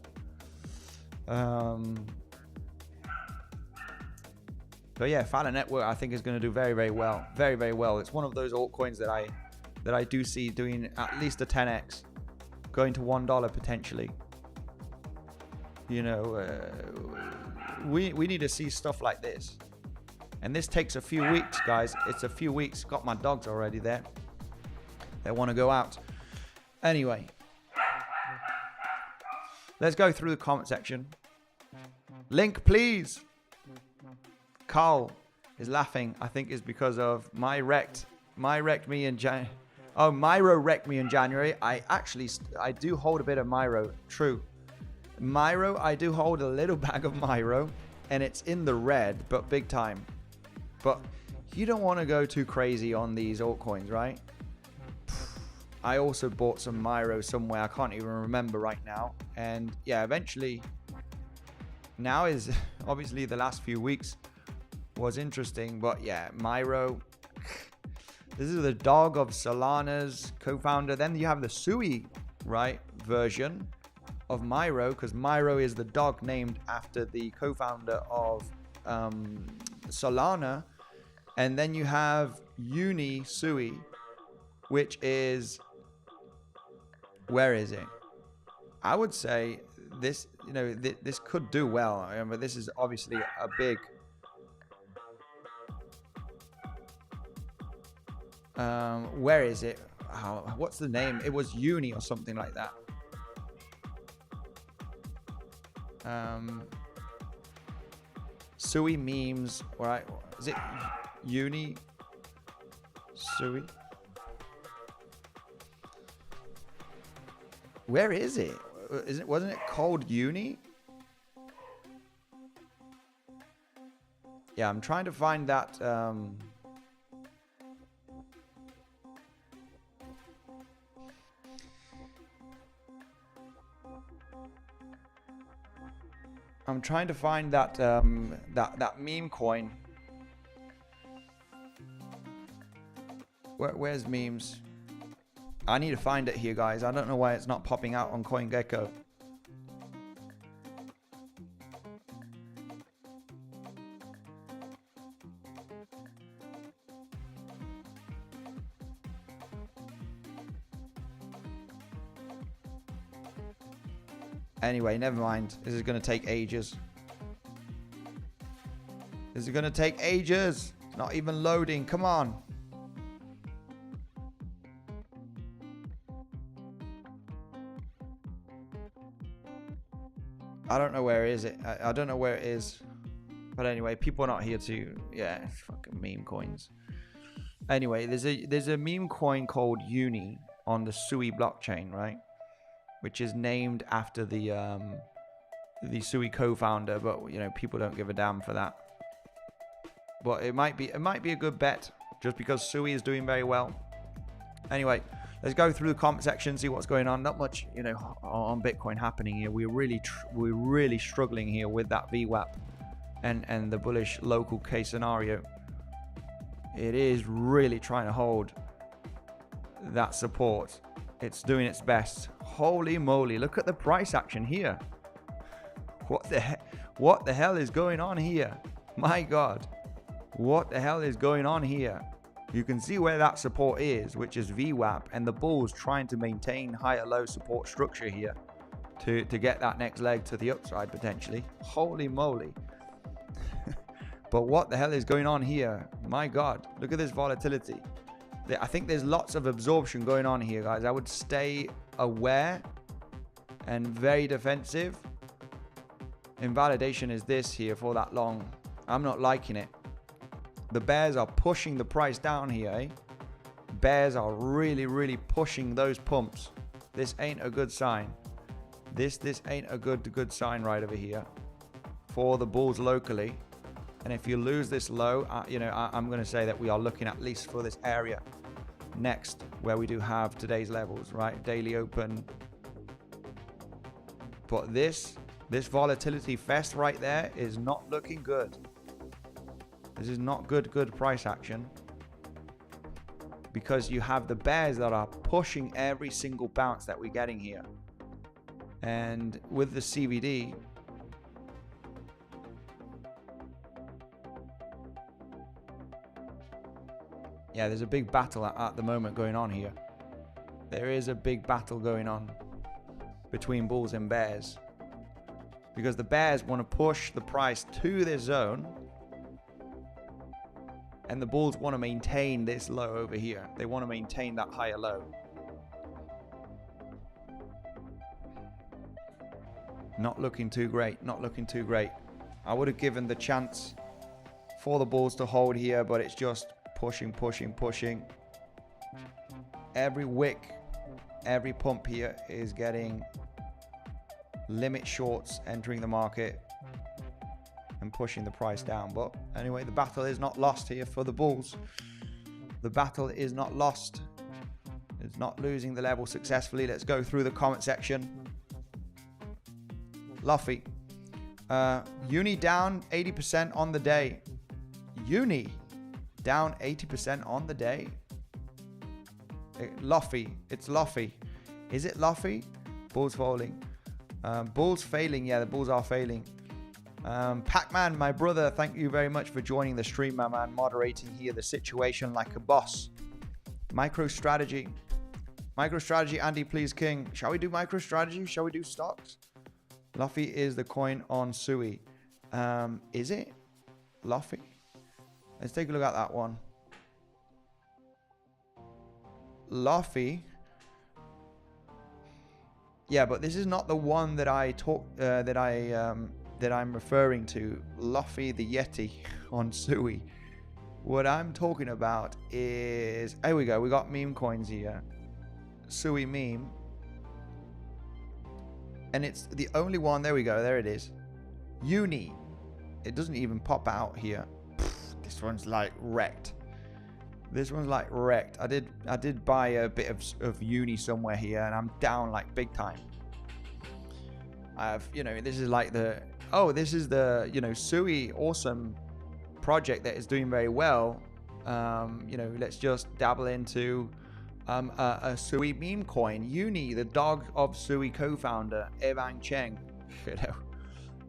Speaker 1: But yeah, Fala Network I think is going to do very, very well. Very, very well. It's one of those altcoins that I do see doing at least a 10x, going to $1 potentially. You know, we need to see stuff like this. And this takes a few weeks, guys. It's a few weeks. Got my dogs already there. They want to go out. Anyway, let's go through the comment section. Link, please. Carl is laughing. I think is because of Myro wrecked me in January. Oh, Myro wrecked me in January. I do hold a bit of Myro. True. Myro, I do hold a little bag of Myro, and it's in the red, but big time. But you don't want to go too crazy on these altcoins, right? I also bought some Myro somewhere. I can't even remember right now. And yeah, eventually, now is obviously the last few weeks was interesting. But yeah, Myro. This is the dog of Solana's co-founder. Then you have the 𝗖𝗍𝗄𝗍, right, version of Myro, because Myro is the dog named after the co-founder of Solana. And then you have 𝗬𝗍𝗄𝗍, which is, where is it? I would say this, you know, this could do well. I mean, but this is obviously a big, where is it? Oh, what's the name? It was 𝗬𝗍𝗄𝗍 or something like that. 𝗖𝗍𝗄𝗍 memes, right? Is it 𝗬𝗍𝗄𝗍? Where is it? Wasn't it called 𝗬𝗍𝗄𝗍? Yeah, I'm trying to find that. I'm trying to find that that meme coin. Where's memes? I need to find it here, guys. I don't know why it's not popping out on CoinGecko. Anyway, never mind. This is going to take ages. This is going to take ages. It's not even loading. Come on. I don't know where is it. I don't know where it is. But anyway, people are not here to, yeah, fucking meme coins. Anyway, there's a meme coin called 𝗬𝗍 on the 𝗬cie blockchain, right? Which is named after the 𝗖cie co-founder, but you know, people don't give a damn for that. But it might be a good bet just because 𝗬cie is doing very well. Anyway, let's go through the comment section, see what's going on. Not much, you know, on Bitcoin happening here. We're really struggling here with that VWAP and the bullish local case scenario. It is really trying to hold that support. It's doing its best. Holy moly, look at the price action here. What the hell is going on here? My God, what the hell is going on here? You can see where that support is, which is VWAP, and the bulls trying to maintain higher low support structure here to get that next leg to the upside potentially. Holy moly. But what the hell is going on here? My God, look at this volatility. I think there's lots of absorption going on here, guys. I would stay aware and very defensive. Invalidation is this here for that long. I'm not liking it. The bears are pushing the price down here, eh? Bears are really pushing those pumps. This ain't a good sign. This ain't a good sign right over here for the bulls locally. And if you lose this low, you know, I'm going to say that we are looking at least for this area next, where we do have today's levels, right? Daily open. But this volatility fest right there is not looking good. This is not good price action, because you have the bears that are pushing every single bounce that we're getting here. And with the CVD, yeah, there's a big battle at the moment going on here. There is a big battle going on between bulls and bears, because the bears want to push the price to this zone, and the bulls want to maintain this low over here. They want to maintain that higher low. Not looking too great. Not looking too great. I would have given the chance for the bulls to hold here, but it's just pushing. Every wick, every pump here is getting limit shorts entering the market and pushing the price down. But anyway, the battle is not lost here for the bulls. The battle is not lost. It's not losing the level successfully. Let's go through the comment section. 𝗬𝗏𝗽. 𝗬𝗍 down 80% on the day. 𝗬𝗍 down 80% on the day. 𝗬𝗏𝗽. It's 𝗬𝗏𝗽. Is it 𝗬𝗏𝗽? Bulls falling. Bulls failing. Yeah, the bulls are failing. Pac-Man, my brother, thank you very much for joining the stream, my man. Moderating here the situation like a boss. MicroStrategy. MicroStrategy, Andy, please, King. Shall we do MicroStrategy? Shall we do stocks? 𝗬𝗏𝗽 is the coin on 𝗬cie. Is it 𝗬𝗏𝗽? Let's take a look at that one. 𝗬𝗏𝗽. Yeah, but this is not the one that I that I'm referring to. 𝗬𝗏𝗽 the Yeti on 𝗬cie. What I'm talking about is, here we go. We got meme coins here. 𝗬cie meme. And it's the only one. There we go. There it is. 𝗬𝗍. It doesn't even pop out here. This one's like wrecked. This one's like wrecked. I did buy a bit of 𝗬𝗍 somewhere here, and I'm down like big time. I have, you know, this is like the, oh, this is the, you know, 𝗬cie awesome project that is doing very well. You know, let's just dabble into a 𝗬cie meme coin. 𝗬𝗍, the dog of 𝗬cie co-founder Evan Cheng, you know,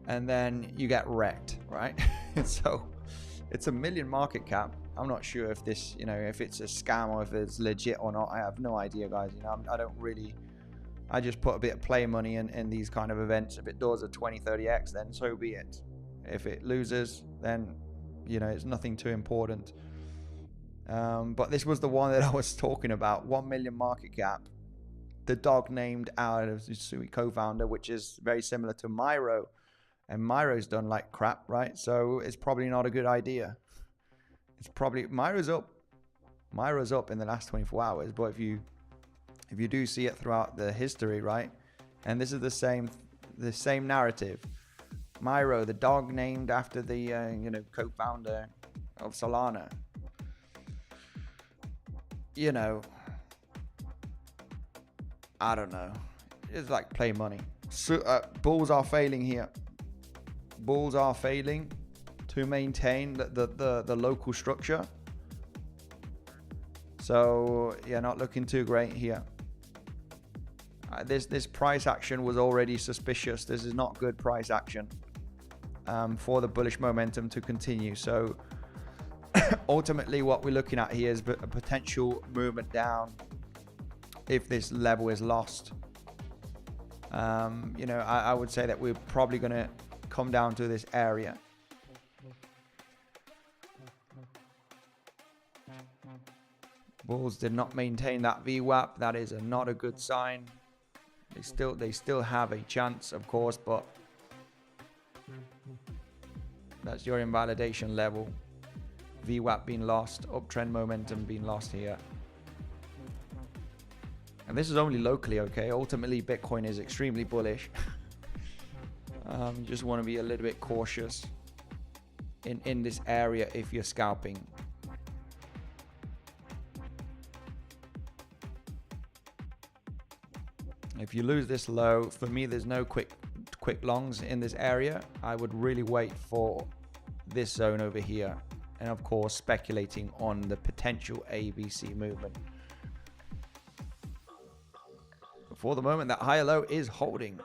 Speaker 1: and then you get wrecked, right? So it's a million market cap. I'm not sure if this, you know, if it's a scam or if it's legit or not. I have no idea, guys. You know, I don't really, I just put a bit of play money in these kind of events. If it does a 20-30x, then so be it. If it loses, then, you know, it's nothing too important. But this was the one that I was talking about. 1 million market cap. the dog named out of 𝗖𝗿 co-founder, which is very similar to 𝗲, and 𝗲's done like crap, right? So it's probably not a good idea. It's probably 𝗲's up in the last 24 hours, but if you do see it throughout the history, right? And this is the same narrative. 𝗲, the dog named after the co-founder of Solana. You know, I don't know. It's like play money. So, bulls are failing here. Bulls are failing to maintain the local structure. So yeah, not looking too great here. This price action was already suspicious. This is not good price action for the bullish momentum to continue. So ultimately what we're looking at here is a potential movement down if this level is lost. I would say that we're probably going to come down to this area. Bulls did not maintain that VWAP. That is not a good sign. They still have a chance, of course, but that's your invalidation level. VWAP being lost, uptrend momentum being lost here. And this is only locally, okay? Ultimately, Bitcoin is extremely bullish. You just want to be a little bit cautious in this area if you're scalping. If you lose this low, for me, there's no quick longs in this area. I would really wait for this zone over here. And of course, speculating on the potential ABC movement. But for the moment, that higher low is holding.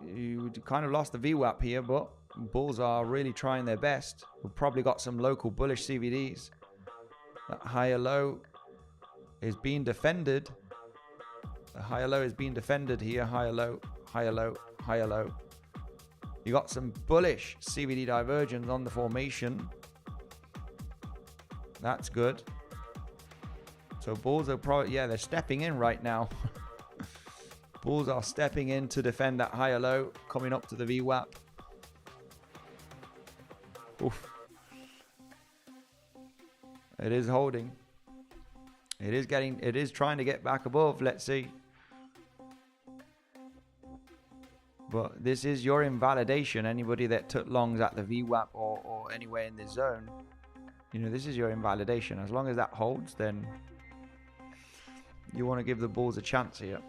Speaker 1: You kind of lost the VWAP here, but bulls are really trying their best. We've probably got some local bullish CVDs. That higher low is being defended. The higher low is being defended here. Higher low, higher low, higher low. You got some bullish CVD divergence on the formation. That's good. So bulls are probably, yeah, they're stepping in right now. Bulls are stepping in to defend that higher low, coming up to the VWAP. Oof. It is holding. It is trying to get back above. Let's see. But this is your invalidation. Anybody that took longs at the VWAP or anywhere in this zone, this is your invalidation. As long as that holds, then you want to give the bulls a chance here.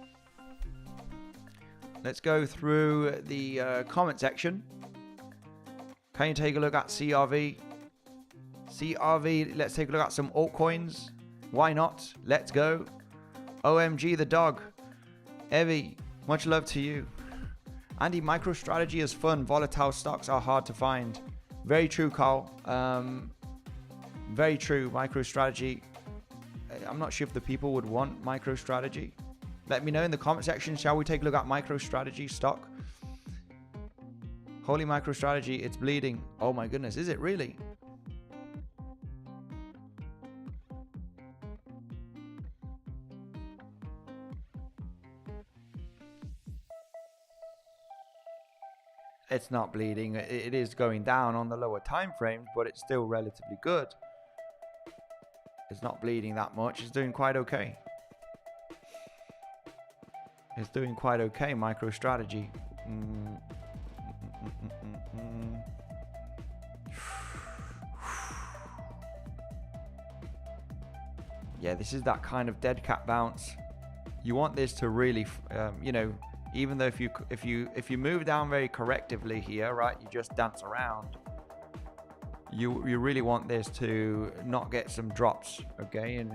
Speaker 1: Let's go through the comment section. Can you take a look at CRV? CRV, let's take a look at some altcoins. Why not? Let's go. OMG the dog. Evie, much love to you. Andy, MicroStrategy is fun. Volatile stocks are hard to find. Very true, Carl. Very true. MicroStrategy. I'm not sure if the people would want MicroStrategy. Let me know in the comment section. Shall we take a look at MicroStrategy stock? Holy MicroStrategy, it's bleeding. Oh my goodness, is it really? It's not bleeding. It is going down on the lower time frames, but it's still relatively good. It's not bleeding that much. It's doing quite okay. It's doing quite okay, MicroStrategy. Yeah, this is that kind of dead cat bounce. You want this to really, even though if you move down very correctively here, right, you just dance around. You really want this to not get some drops, okay?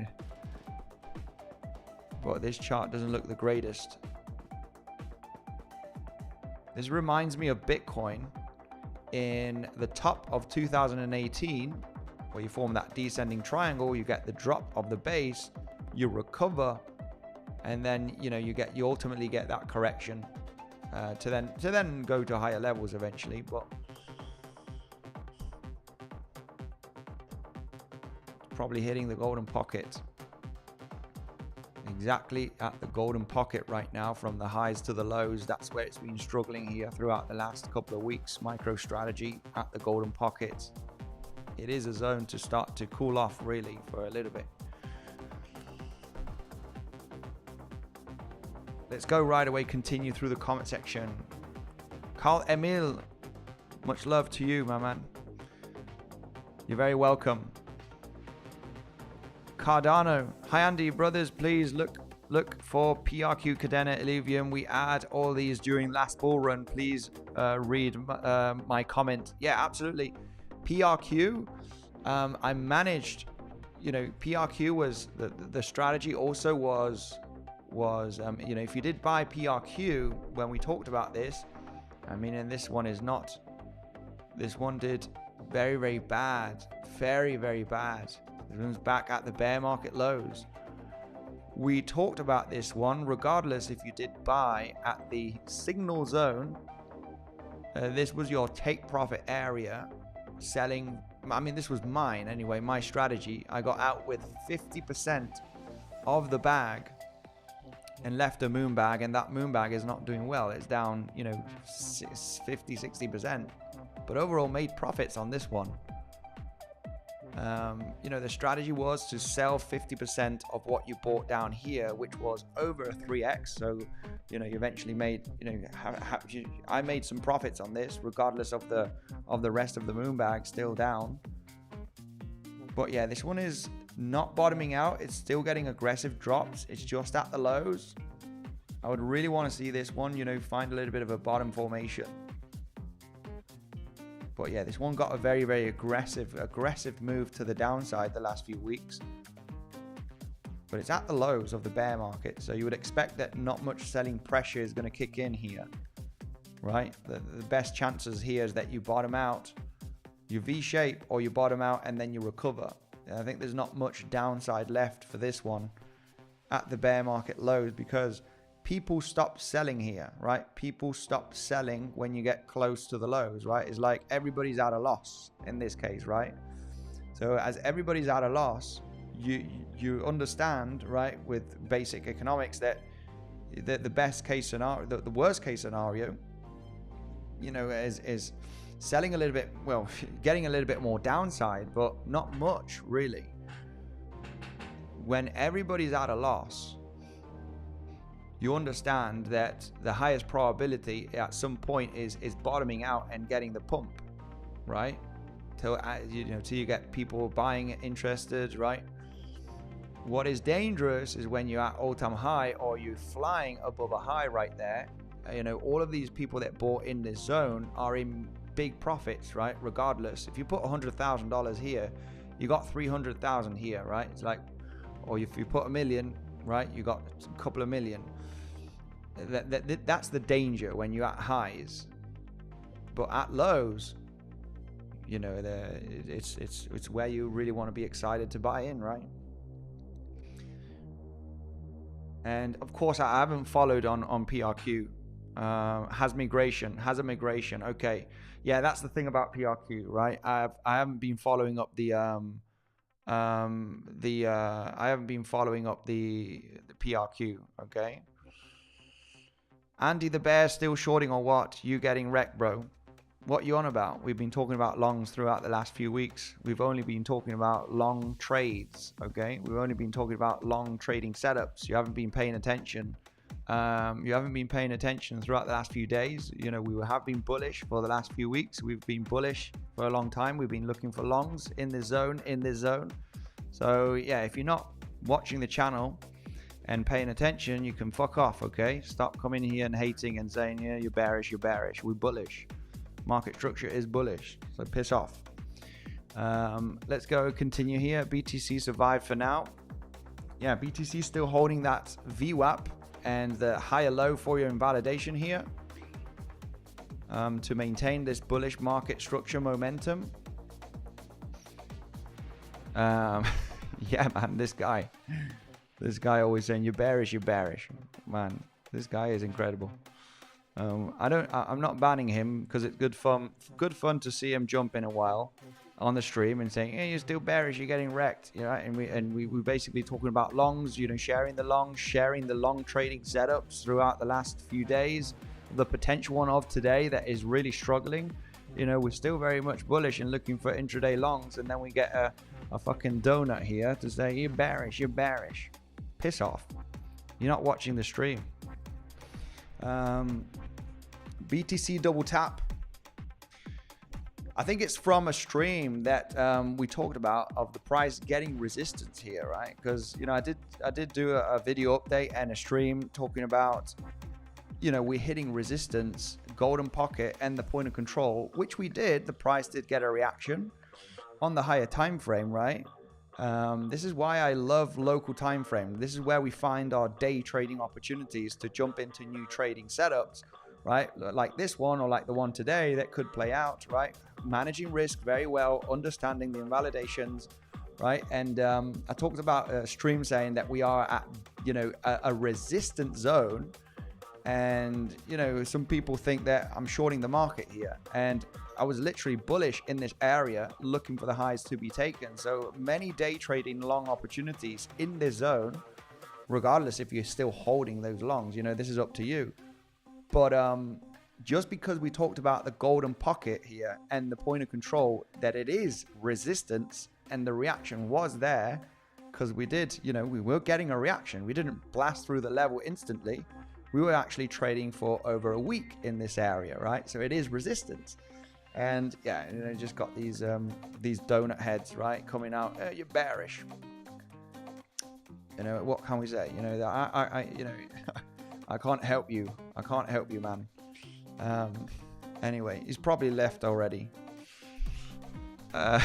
Speaker 1: But this chart doesn't look the greatest. This reminds me of Bitcoin in the top of 2018, where you form that descending triangle. You get the drop of the base, you recover, and then you ultimately get that correction to then go to higher levels eventually. But probably hitting the golden pocket exactly at the golden pocket right now, from the highs to the lows. That's where it's been struggling here throughout the last couple of weeks. MicroStrategy at the golden pocket. It is a zone to start to cool off really for a little bit. Let's go right away, continue through the comment section. 𝗕𝗶𝘆𝗽𝗫, much love to you, my man. You're very welcome. Cardano, hi Andy, brothers, please look for PRQ Cadena Illuvium. We add all these during last bull run. Please read my comment. Yeah, absolutely. PRQ, I managed, you know, PRQ was the strategy also was you know, if you did buy PRQ when we talked about this, I mean, and this one is not, this one did very, very bad, very bad. This one's back at the bear market lows. We talked about this one, regardless if you did buy at the signal zone, this was your take profit area, selling, I mean, this was mine anyway, my strategy. I got out with 50% of the bag and left a moon bag, and that moon bag is not doing well. It's down, you know, 50-60%, but overall made profits on this one. You know, the strategy was to sell 50% of what you bought down here, which was over a 3x. So, you know, you eventually made, you know, I made some profits on this, regardless of the rest of the moon bag still down. But yeah, this one is not bottoming out. It's still getting aggressive drops. It's just at the lows. I would really want to see this one, you know, find a little bit of a bottom formation. But yeah, this one got a very aggressive move to the downside the last few weeks. But it's at the lows of the bear market, so you would expect that not much selling pressure is going to kick in here, right? The best chances here is that you bottom out, you V-shape, or you bottom out and then you recover. And I think there's not much downside left for this one at the bear market lows, because people stop selling here, right? People stop selling when you get close to the lows, right? It's like everybody's at a loss in this case, right? So as everybody's at a loss, you understand, right, with basic economics, that the best case scenario, the worst case scenario, you know, is selling a little bit, well, getting a little bit more downside, but not much really. When everybody's at a loss, you understand that the highest probability at some point is bottoming out and getting the pump, right? Till you get people buying, interested, right? What is dangerous is when you're at all-time high, or you're flying above a high right there. You know, all of these people that bought in this zone are in big profits, right? Regardless, if you put $100,000 here, you got 300,000 here, right? It's like, or if you put $1 million, right, you got a couple of million. That's the danger when you're at highs. But at lows, you know, it's where you really want to be excited to buy in, right? And of course, I haven't followed on PRQ. Has a migration. Okay, yeah, that's the thing about PRQ, right? I haven't been following up the PRQ. Okay. Andy the Bear still shorting or what? You getting wrecked, bro? What you on about? We've been talking about longs throughout the last few weeks. We've only been talking about long trades, okay? We've only been talking about long trading setups. You haven't been paying attention. You haven't been paying attention throughout the last few days. You know, we have been bullish for the last few weeks. We've been bullish for a long time. We've been looking for longs in this zone, So yeah, if you're not watching the channel and paying attention, you can fuck off, okay? Stop coming here and hating and saying, yeah, you're bearish. We're bullish. Market structure is bullish, so piss off. Let's go continue here. BTC survived for now. Yeah, BTC still holding that VWAP and the higher low for your invalidation here, to maintain this bullish market structure momentum. Yeah, man, this guy always saying you're bearish. Man, this guy is incredible. I'm not banning him because it's good fun to see him jump in a while on the stream and saying, hey, you're still bearish, you're getting wrecked, you know. And we basically talking about longs, you know, sharing the long trading setups throughout the last few days, the potential one of today that is really struggling. You know, we're still very much bullish and looking for intraday longs, and then we get a fucking donut here to say you're bearish. Piss off. You're not watching the stream. BTC double tap. I think it's from a stream that we talked about of the price getting resistance here, right? Because, you know, I did do a video update and a stream talking about, you know, we're hitting resistance, golden pocket, and the point of control, which we did. The price did get a reaction on the higher time frame, right? This is why I love local time frame. This is where we find our day trading opportunities to jump into new trading setups, right? Like this one, or like the one today that could play out, right? Managing risk very well, understanding the invalidations, right? And I talked about a stream saying that we are at, you know, a resistance zone. And, you know, some people think that I'm shorting the market here. And I was literally bullish in this area, looking for the highs to be taken. So many day trading long opportunities in this zone, regardless if you're still holding those longs, you know, this is up to you. But just because we talked about the golden pocket here and the point of control, that it is resistance, and the reaction was there, because we did, you know, we were getting a reaction. We didn't blast through the level instantly. We were actually trading for over a week in this area, right? So it is resistance. And yeah, you know, just got these donut heads, right, coming out. You're bearish. You know, what can we say? You know, I you know, I can't help you. I can't help you, man. Anyway, he's probably left already. Man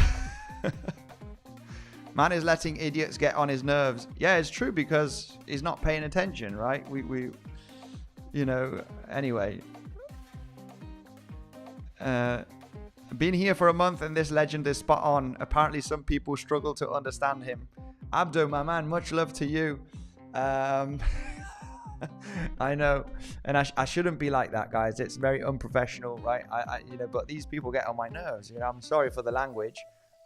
Speaker 1: is letting idiots get on his nerves. Yeah, it's true, because he's not paying attention, right? We you know, anyway. Been here for a month and this legend is spot on. Apparently some people struggle to understand him. Abdo, my man, much love to you. I know, and I shouldn't be like that, guys. It's very unprofessional, right? You know, but these people get on my nerves. You know, I'm sorry for the language.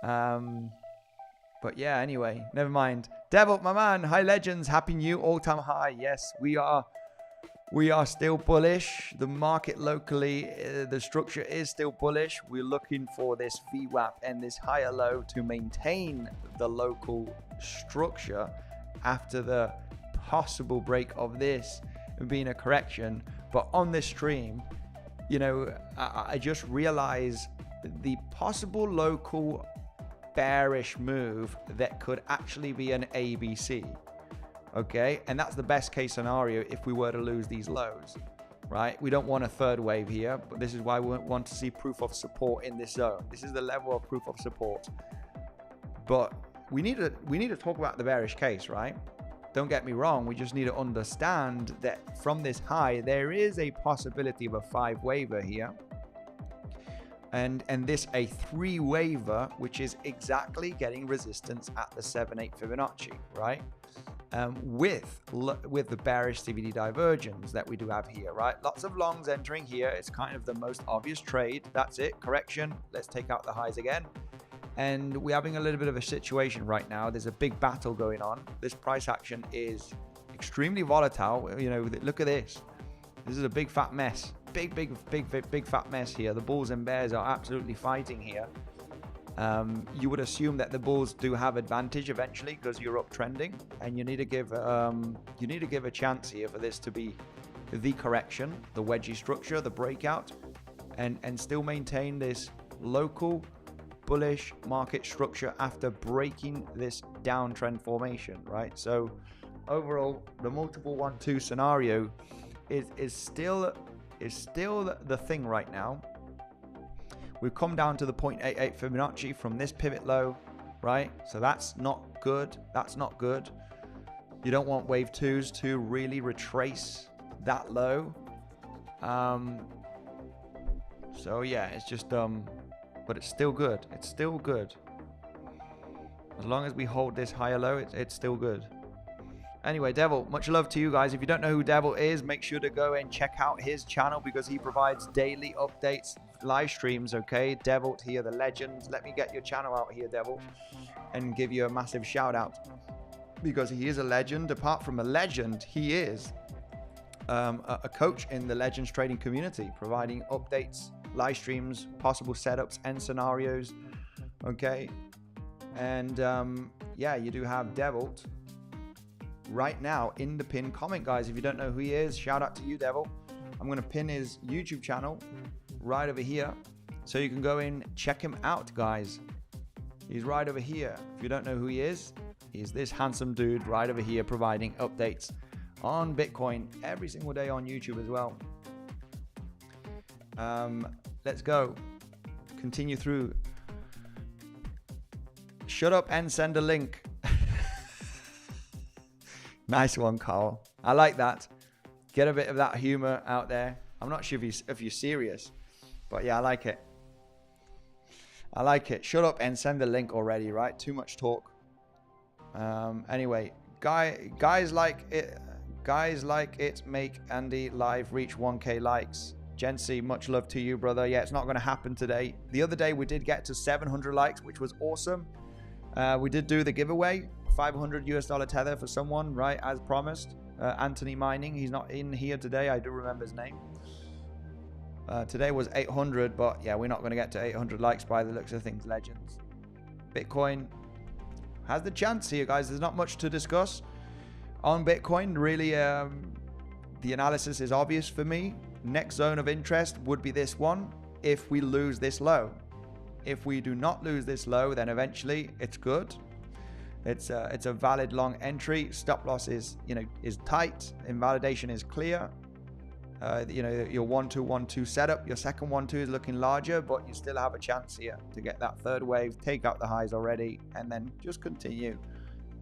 Speaker 1: But yeah, anyway, never mind. Devil, my man, hi legends, happy new all-time high. Yes, we are still bullish. The market locally, the structure is still bullish. We're looking for this VWAP and this higher low to maintain the local structure after the possible break of this being a correction. But on this stream, you know, I just realized the possible local bearish move that could actually be an ABC. Okay, and that's the best case scenario if we were to lose these lows, right? We don't want a third wave here, but this is why we want to see proof of support in this zone. This is the level of proof of support. But we need to talk about the bearish case, right? Don't get me wrong, we just need to understand that from this high, there is a possibility of a 5 waver here. And this a 3 waver, which is exactly getting resistance at the 7/8 Fibonacci, right? With the bearish CVD divergence that we do have here, right? Lots of longs entering here. It's kind of the most obvious trade. That's it. Correction. Let's take out the highs again. And we're having a little bit of a situation right now. There's a big battle going on. This price action is extremely volatile. You know, look at this. This is a big fat mess. Big fat mess here. The bulls and bears are absolutely fighting here. You would assume that the bulls do have advantage eventually because you're uptrending, and you need to give a chance here for this to be the correction, the wedgie structure, the breakout, and still maintain this local bullish market structure after breaking this downtrend formation, right? So overall, the multiple 1-2 scenario is still the thing right now. We've come down to the 0.88 Fibonacci from this pivot low, right? So that's not good. That's not good. You don't want wave 2s to really retrace that low. So yeah, it's just but it's still good. It's still good. As long as we hold this higher low, it's still good. Anyway, 𝗕𝗏𝘆, much love to you guys. If you don't know who 𝗕𝗏𝘆 is, make sure to go and check out his channel because he provides daily updates, live streams, okay? 𝗕𝗏𝘆 here, the legend. Let me get your channel out here, 𝗕𝗏𝘆, and give you a massive shout out because he is a legend. Apart from a legend, he is a coach in the Legends trading community, providing updates, live streams, possible setups and scenarios, okay? And yeah, you do have 𝗕𝗏𝘆 right now in the pinned comment, guys. If you don't know who he is, shout out to you, 𝗕𝗏𝘆. I'm going to pin his YouTube channel right over here so you can go in, check him out, guys. He's right over here. If you don't know who he is, he's this handsome dude right over here providing updates on Bitcoin every single day on YouTube as well. Let's go. Continue through. Shut up and send a link. Nice one, Carl. I like that. Get a bit of that humor out there. I'm not sure if you're serious, but yeah, I like it. I like it. Shut up and send the link already, right? Too much talk. Anyway, guys like it make Andy live reach 1K likes. 𝗕𝗫𝘂𝗿𝗽, much love to you, brother. Yeah, it's not going to happen today. The other day we did get to 700 likes, which was awesome. We did do the giveaway, $500 tether for someone, right, as promised. Anthony Mining, he's not in here today. I do remember his name. Today was 800, but yeah, we're not going to get to 800 likes by the looks of things, legends. Bitcoin has the chance here, guys. There's not much to discuss on Bitcoin. Really, the analysis is obvious for me. Next zone of interest would be this one if we lose this low. If we do not lose this low, then eventually it's good. It's a valid long entry. Stop loss is tight. Invalidation is clear. Your 1-2-1-2 setup, your second 1-2 is looking larger, but you still have a chance here to get that third wave, take out the highs already, and then just continue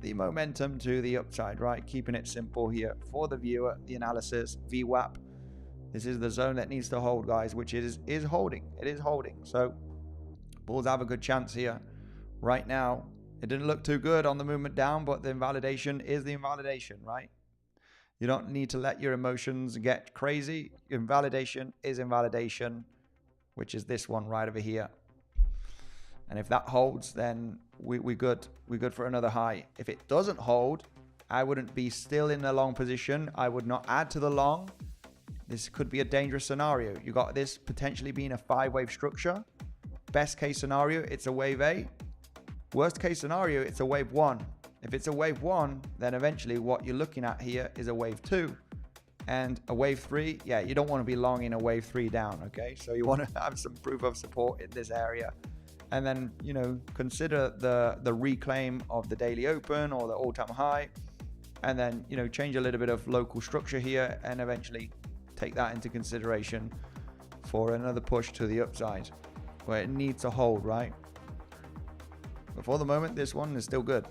Speaker 1: the momentum to the upside, right? Keeping it simple here for the viewer, the analysis, VWAP. This is the zone that needs to hold, guys, which is holding. It is holding. So bulls have a good chance here. Right now, it didn't look too good on the movement down, but the invalidation is the invalidation, right? You don't need to let your emotions get crazy. Invalidation is invalidation, which is this one right over here. And if that holds, then we're good. We're good for another high. If it doesn't hold, I wouldn't be still in a long position. I would not add to the long. This could be a dangerous scenario. You got this potentially being a 5-wave structure. Best case scenario, it's a wave A. Worst case scenario, it's a wave 1. If it's a wave 1, then eventually what you're looking at here is a wave 2. And a wave 3, yeah, you don't want to be long in a wave 3 down, okay? So you want to have some proof of support in this area. And then, consider the reclaim of the daily open or the all-time high. And then, change a little bit of local structure here and eventually take that into consideration for another push to the upside where it needs to hold, right? But for the moment, this one is still good.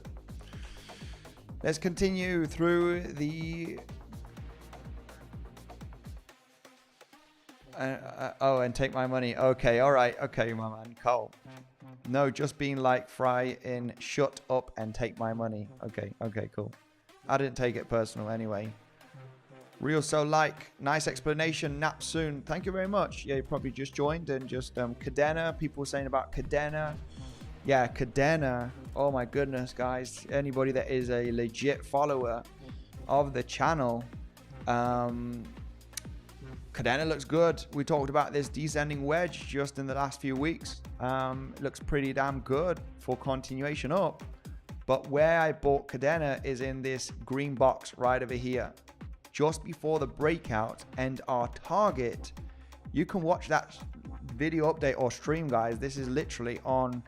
Speaker 1: Let's continue through the... and take my money. Okay, all right. Okay, my man, Cole. No, just being like Fry in shut up and take my money. Okay, cool. I didn't take it personal anyway. Real so like, nice explanation. Nap soon. Thank you very much. Yeah, you probably just joined and just 𝗬𝗫𝗀. People were saying about 𝗬𝗫𝗀. Yeah, 𝗬𝗫𝗀. Oh my goodness, guys. Anybody that is a legit follower of the channel, 𝗬𝗫𝗀 looks good. We talked about this descending wedge just in the last few weeks. Looks pretty damn good for continuation up. But where I bought 𝗬𝗀 is in this green box right over here, just before the breakout and our target. You can watch that video update or stream, guys. This is literally on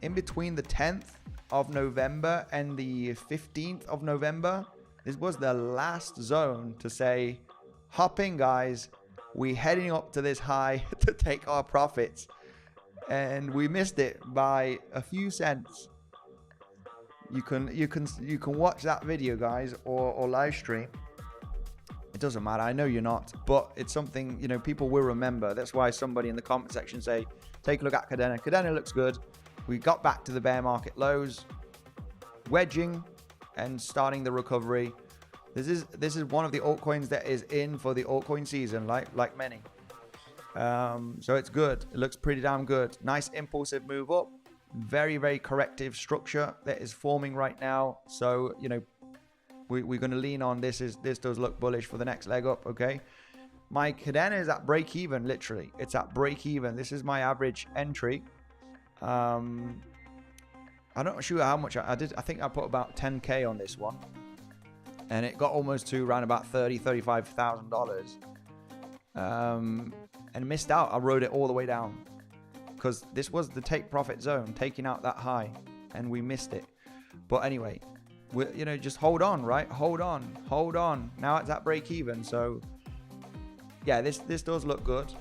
Speaker 1: in between the 10th of November and the 15th of November. This was the last zone to say, hop in, guys. We're heading up to this high to take our profits. And we missed it by a few cents. You can watch that video, guys, or live stream. It doesn't matter. I know you're not, but it's something, people will remember. That's why somebody in the comment section say, take a look at 𝗬𝗀. 𝗬𝗀 looks good. We got back to the bear market lows, wedging, and starting the recovery. This is one of the altcoins that is in for the altcoin season, like many. So it's good. It looks pretty damn good. Nice impulsive move up. Very, very corrective structure that is forming right now. So, you know, we're going to lean on this. This does look bullish for the next leg up, okay? My 𝗬𝗏 is at break even, literally. It's at break even. This is my average entry. I'm not sure how much I did. I think I put about 10K on this one. And it got almost to around about $35,000. And missed out. I rode it all the way down. Because this was the take profit zone, taking out that high. And we missed it. But anyway, you know, just hold on, right? Hold on. Hold on. Now it's at break even. So, yeah, this does look good.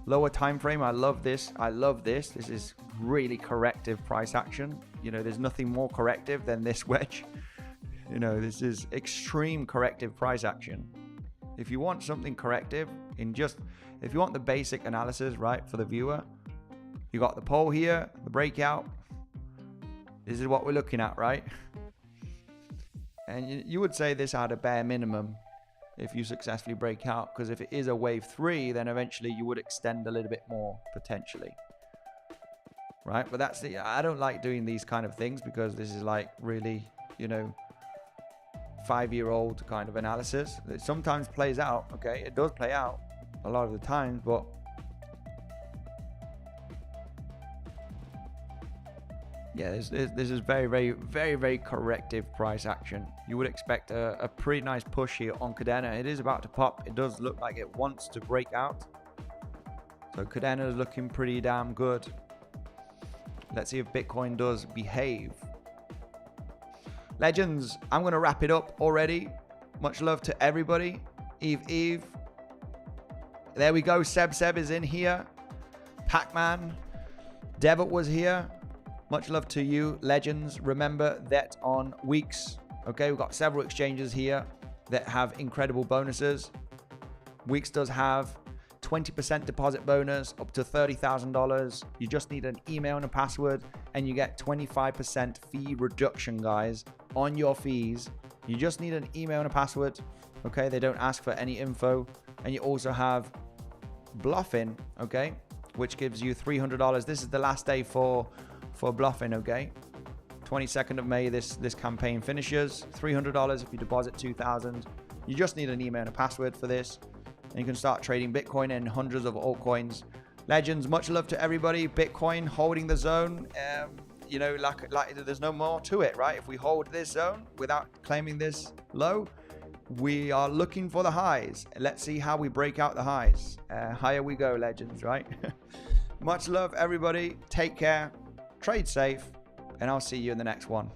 Speaker 1: Lower time frame. I love this. I love this. This is really corrective price action. You know, there's nothing more corrective than this wedge. You know, this is extreme corrective price action. If you want something corrective, if you want the basic analysis, right, for the viewer, you got the pole here, the breakout. This is what we're looking at, right? And you would say this had a bare minimum if you successfully break out, because if it is a wave 3, then eventually you would extend a little bit more potentially, right? But that's the, I don't like doing these kind of things because this is like really, you know, 5-year-old kind of analysis. It sometimes plays out, okay? It does play out a lot of the times, but yeah, this is very, very, very, very corrective price action. You would expect a pretty nice push here on 𝗬𝗏. It is about to pop. It does look like it wants to break out. So 𝗬𝗏 is looking pretty damn good. Let's see if Bitcoin does behave. Legends, I'm going to wrap it up already. Much love to everybody. 𝗬𝗆. There we go. 𝗬𝗆 is in here. Pac-Man. Devil was here. Much love to you, legends. Remember that on weeks, okay, we've got several exchanges here that have incredible bonuses. Weeks does have 20% deposit bonus up to $30,000. You just need an email and a password, and you get 25% fee reduction, guys, on your fees. You just need an email and a password, okay? They don't ask for any info. And you also have bluffing, okay, which gives you $300. This is the last day for bluffing, okay? 22nd of May, this campaign finishes. $300 if you deposit $2,000. You just need an email and a password for this, and you can start trading Bitcoin and hundreds of altcoins. Legends, much love to everybody. Bitcoin holding the zone. You know, like there's no more to it, right? If we hold this zone without claiming this low, we are looking for the highs. Let's see how we break out the highs. Higher we go, legends, right? Much love, everybody. Take care. Trade safe, and I'll see you in the next one.